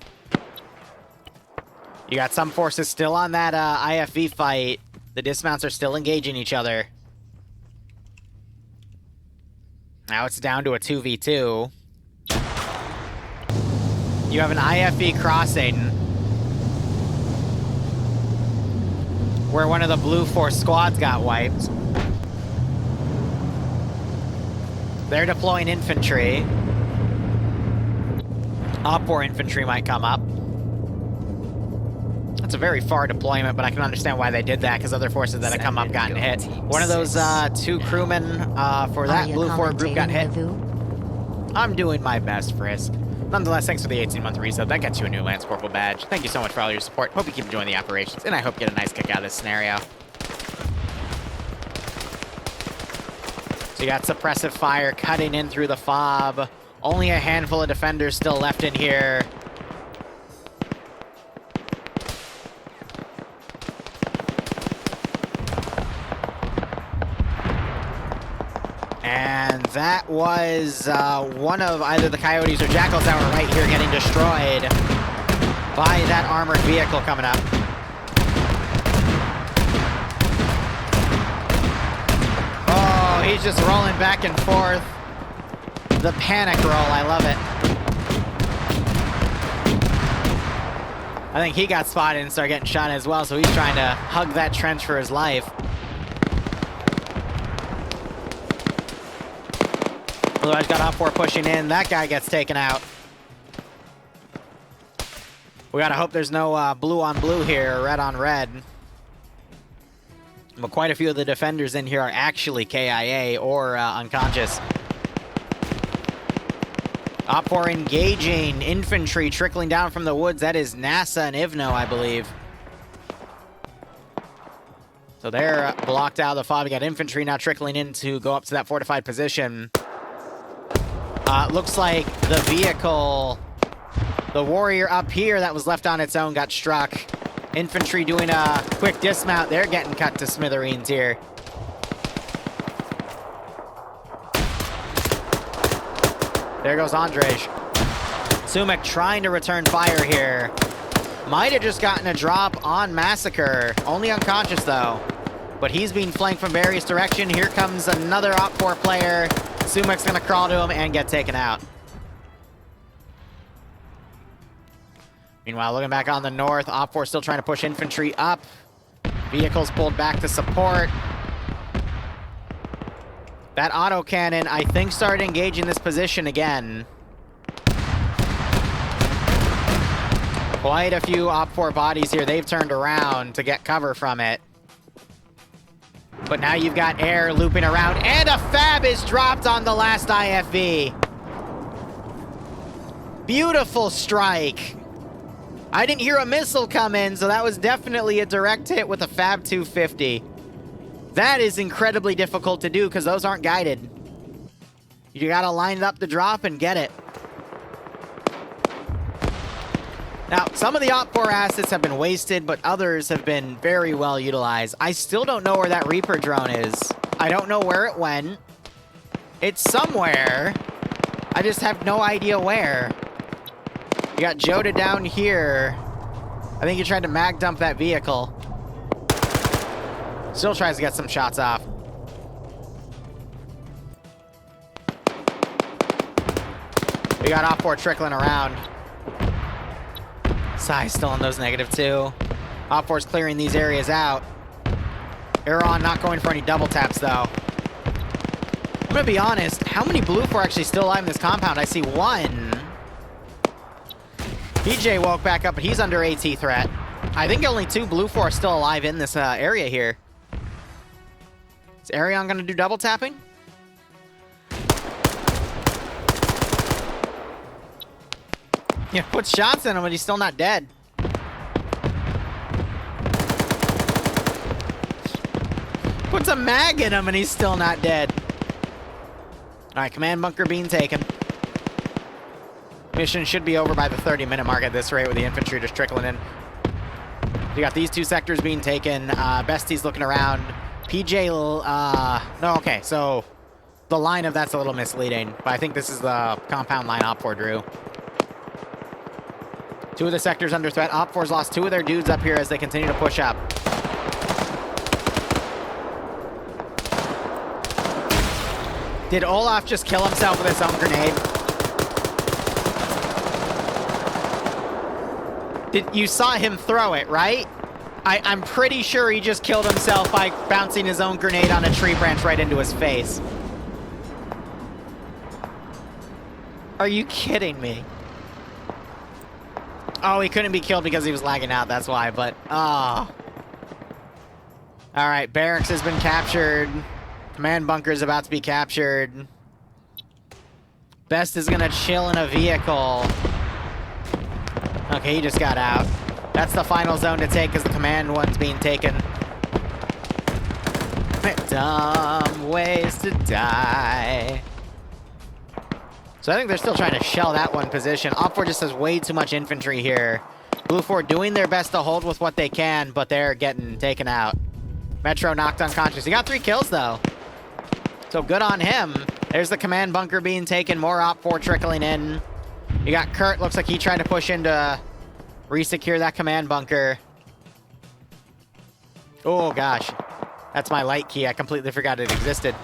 You got some forces still on that IFV fight. The dismounts are still engaging each other. Now it's down to a 2v2. You have an IFV crossing where one of the Blue 4 squads got wiped. They're deploying infantry. Op 4 infantry might come up. That's a very far deployment, but I can understand why they did that, because other forces that have come up gotten hit. One of those 2 crewmen for that Blue 4 group got hit. I'm doing my best, Frisk. Nonetheless, thanks for the 18-month resub. That gets you a new Lance Corporal badge. Thank you so much for all your support. Hope you keep enjoying the operations, and I hope you get a nice kick out of this scenario. So you got suppressive fire cutting in through the fob. Only a handful of defenders still left in here. And that was one of either the Coyotes or Jackals that were right here getting destroyed by that armored vehicle coming up. Oh, he's just rolling back and forth. The panic roll, I love it. I think he got spotted and started getting shot as well, so he's trying to hug that trench for his life. Otherwise, got Op 4 pushing in. That guy gets taken out. We gotta hope there's no blue on blue here, or red on red. But quite a few of the defenders in here are actually KIA or unconscious. Op 4 engaging infantry trickling down from the woods. That is NASA and Ivno, I believe. So they're blocked out of the fog. We got infantry now trickling in to go up to that fortified position. Looks like the vehicle, the warrior up here that was left on its own, got struck. Infantry doing a quick dismount. They're getting cut to smithereens here. There goes Andrej. Sumek trying to return fire here. Might have just gotten a drop on Massacre. Only unconscious, though. But he's being flanked from various directions. Here comes another Op 4 player. Sumek's going to crawl to him and get taken out. Meanwhile, looking back on the north, Op 4 still trying to push infantry up. Vehicles pulled back to support. That autocannon, I think, started engaging this position again. Quite a few Op 4 bodies here. They've turned around to get cover from it. But now you've got air looping around, and a fab is dropped on the last IFV. Beautiful strike. I didn't hear a missile come in, so that was definitely a direct hit with a fab 250. That is incredibly difficult to do because those aren't guided. You gotta line up the drop and get it. Now, some of the Op 4 assets have been wasted, but others have been very well utilized. I still don't know where that Reaper drone is. I don't know where it went. It's somewhere. I just have no idea where. You got Joda down here. I think he tried to mag dump that vehicle. Still tries to get some shots off. We got Op 4 trickling around. Sai still on those -2. Op 4's clearing these areas out. Aaron not going for any double taps, though. I'm gonna be honest, how many Blue 4 actually still alive in this compound? I see one. PJ woke back up, but he's under AT threat. I think only 2 Blue 4 are still alive in this area here. Is Arion gonna do double tapping? Yeah, puts shots in him, but he's still not dead. Puts a mag in him, and he's still not dead. All right, command bunker being taken. Mission should be over by the 30-minute mark at this rate with the infantry just trickling in. You got these 2 sectors being taken. Bestie's looking around. PJ, no, okay, so the line of that's a little misleading, but I think this is the compound line Op 4 drew. 2 of the sectors under threat. Op 4's lost 2 of their dudes up here as they continue to push up. Did Olaf just kill himself with his own grenade? You saw him throw it, right? I'm pretty sure he just killed himself by bouncing his own grenade on a tree branch right into his face. Are you kidding me? Oh, he couldn't be killed because he was lagging out, that's why, but, oh. All right, barracks has been captured. Command bunker is about to be captured. Best is gonna chill in a vehicle. Okay, he just got out. That's the final zone to take because the command one's being taken. Dumb ways to die. So I think they're still trying to shell that one position. Op 4 just has way too much infantry here. Blue 4 doing their best to hold with what they can, but they're getting taken out. Metro knocked unconscious. He got 3 kills, though. So good on him. There's the command bunker being taken. More Op 4 trickling in. You got Kurt. Looks like he tried to push in to resecure that command bunker. Oh, gosh. That's my light key. I completely forgot it existed.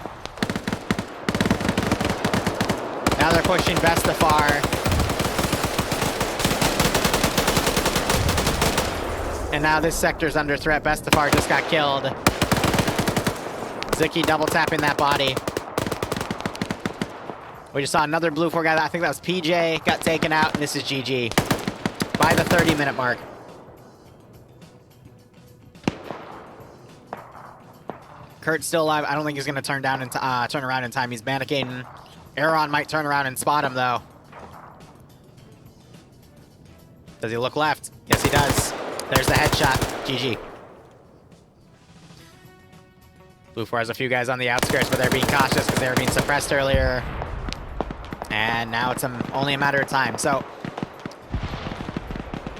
Now they're pushing Bestafar. And now this sector's under threat. Bestafar just got killed. Ziki double tapping that body. We just saw another Blue 4 guy. I think that was PJ. Got taken out, and this is GG. By the 30-minute mark. Kurt's still alive. I don't think he's going to turn around in time. He's panicking. Aaron might turn around and spot him, though. Does he look left? Yes, he does. There's the headshot. GG. Blue 4 has a few guys on the outskirts, but they're being cautious because they were being suppressed earlier. And now it's only a matter of time. So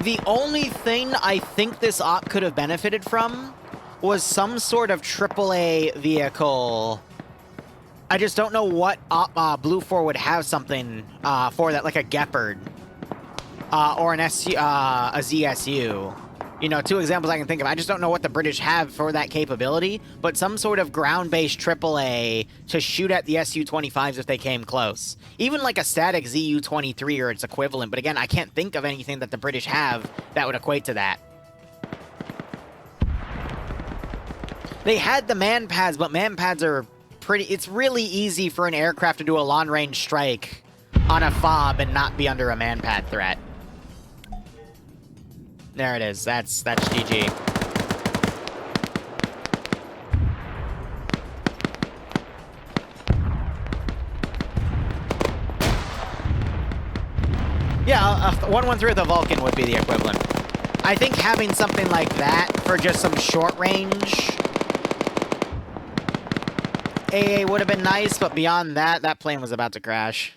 the only thing I think this op could have benefited from was some sort of AAA vehicle. I just don't know what Blue 4 would have something for that, like a Gepard or an a ZSU. You know, two examples I can think of. I just don't know what the British have for that capability, but some sort of ground-based AAA to shoot at the Su-25s if they came close. Even like a static ZU-23 or its equivalent, but again, I can't think of anything that the British have that would equate to that. They had the man pads, but man pads are pretty... It's really easy for an aircraft to do a long-range strike on a FOB and not be under a man pad threat. There it is. That's GG. Yeah, a 113 with a Vulcan would be the equivalent. I think having something like that for just some short range AA would have been nice, but beyond that, that plane was about to crash.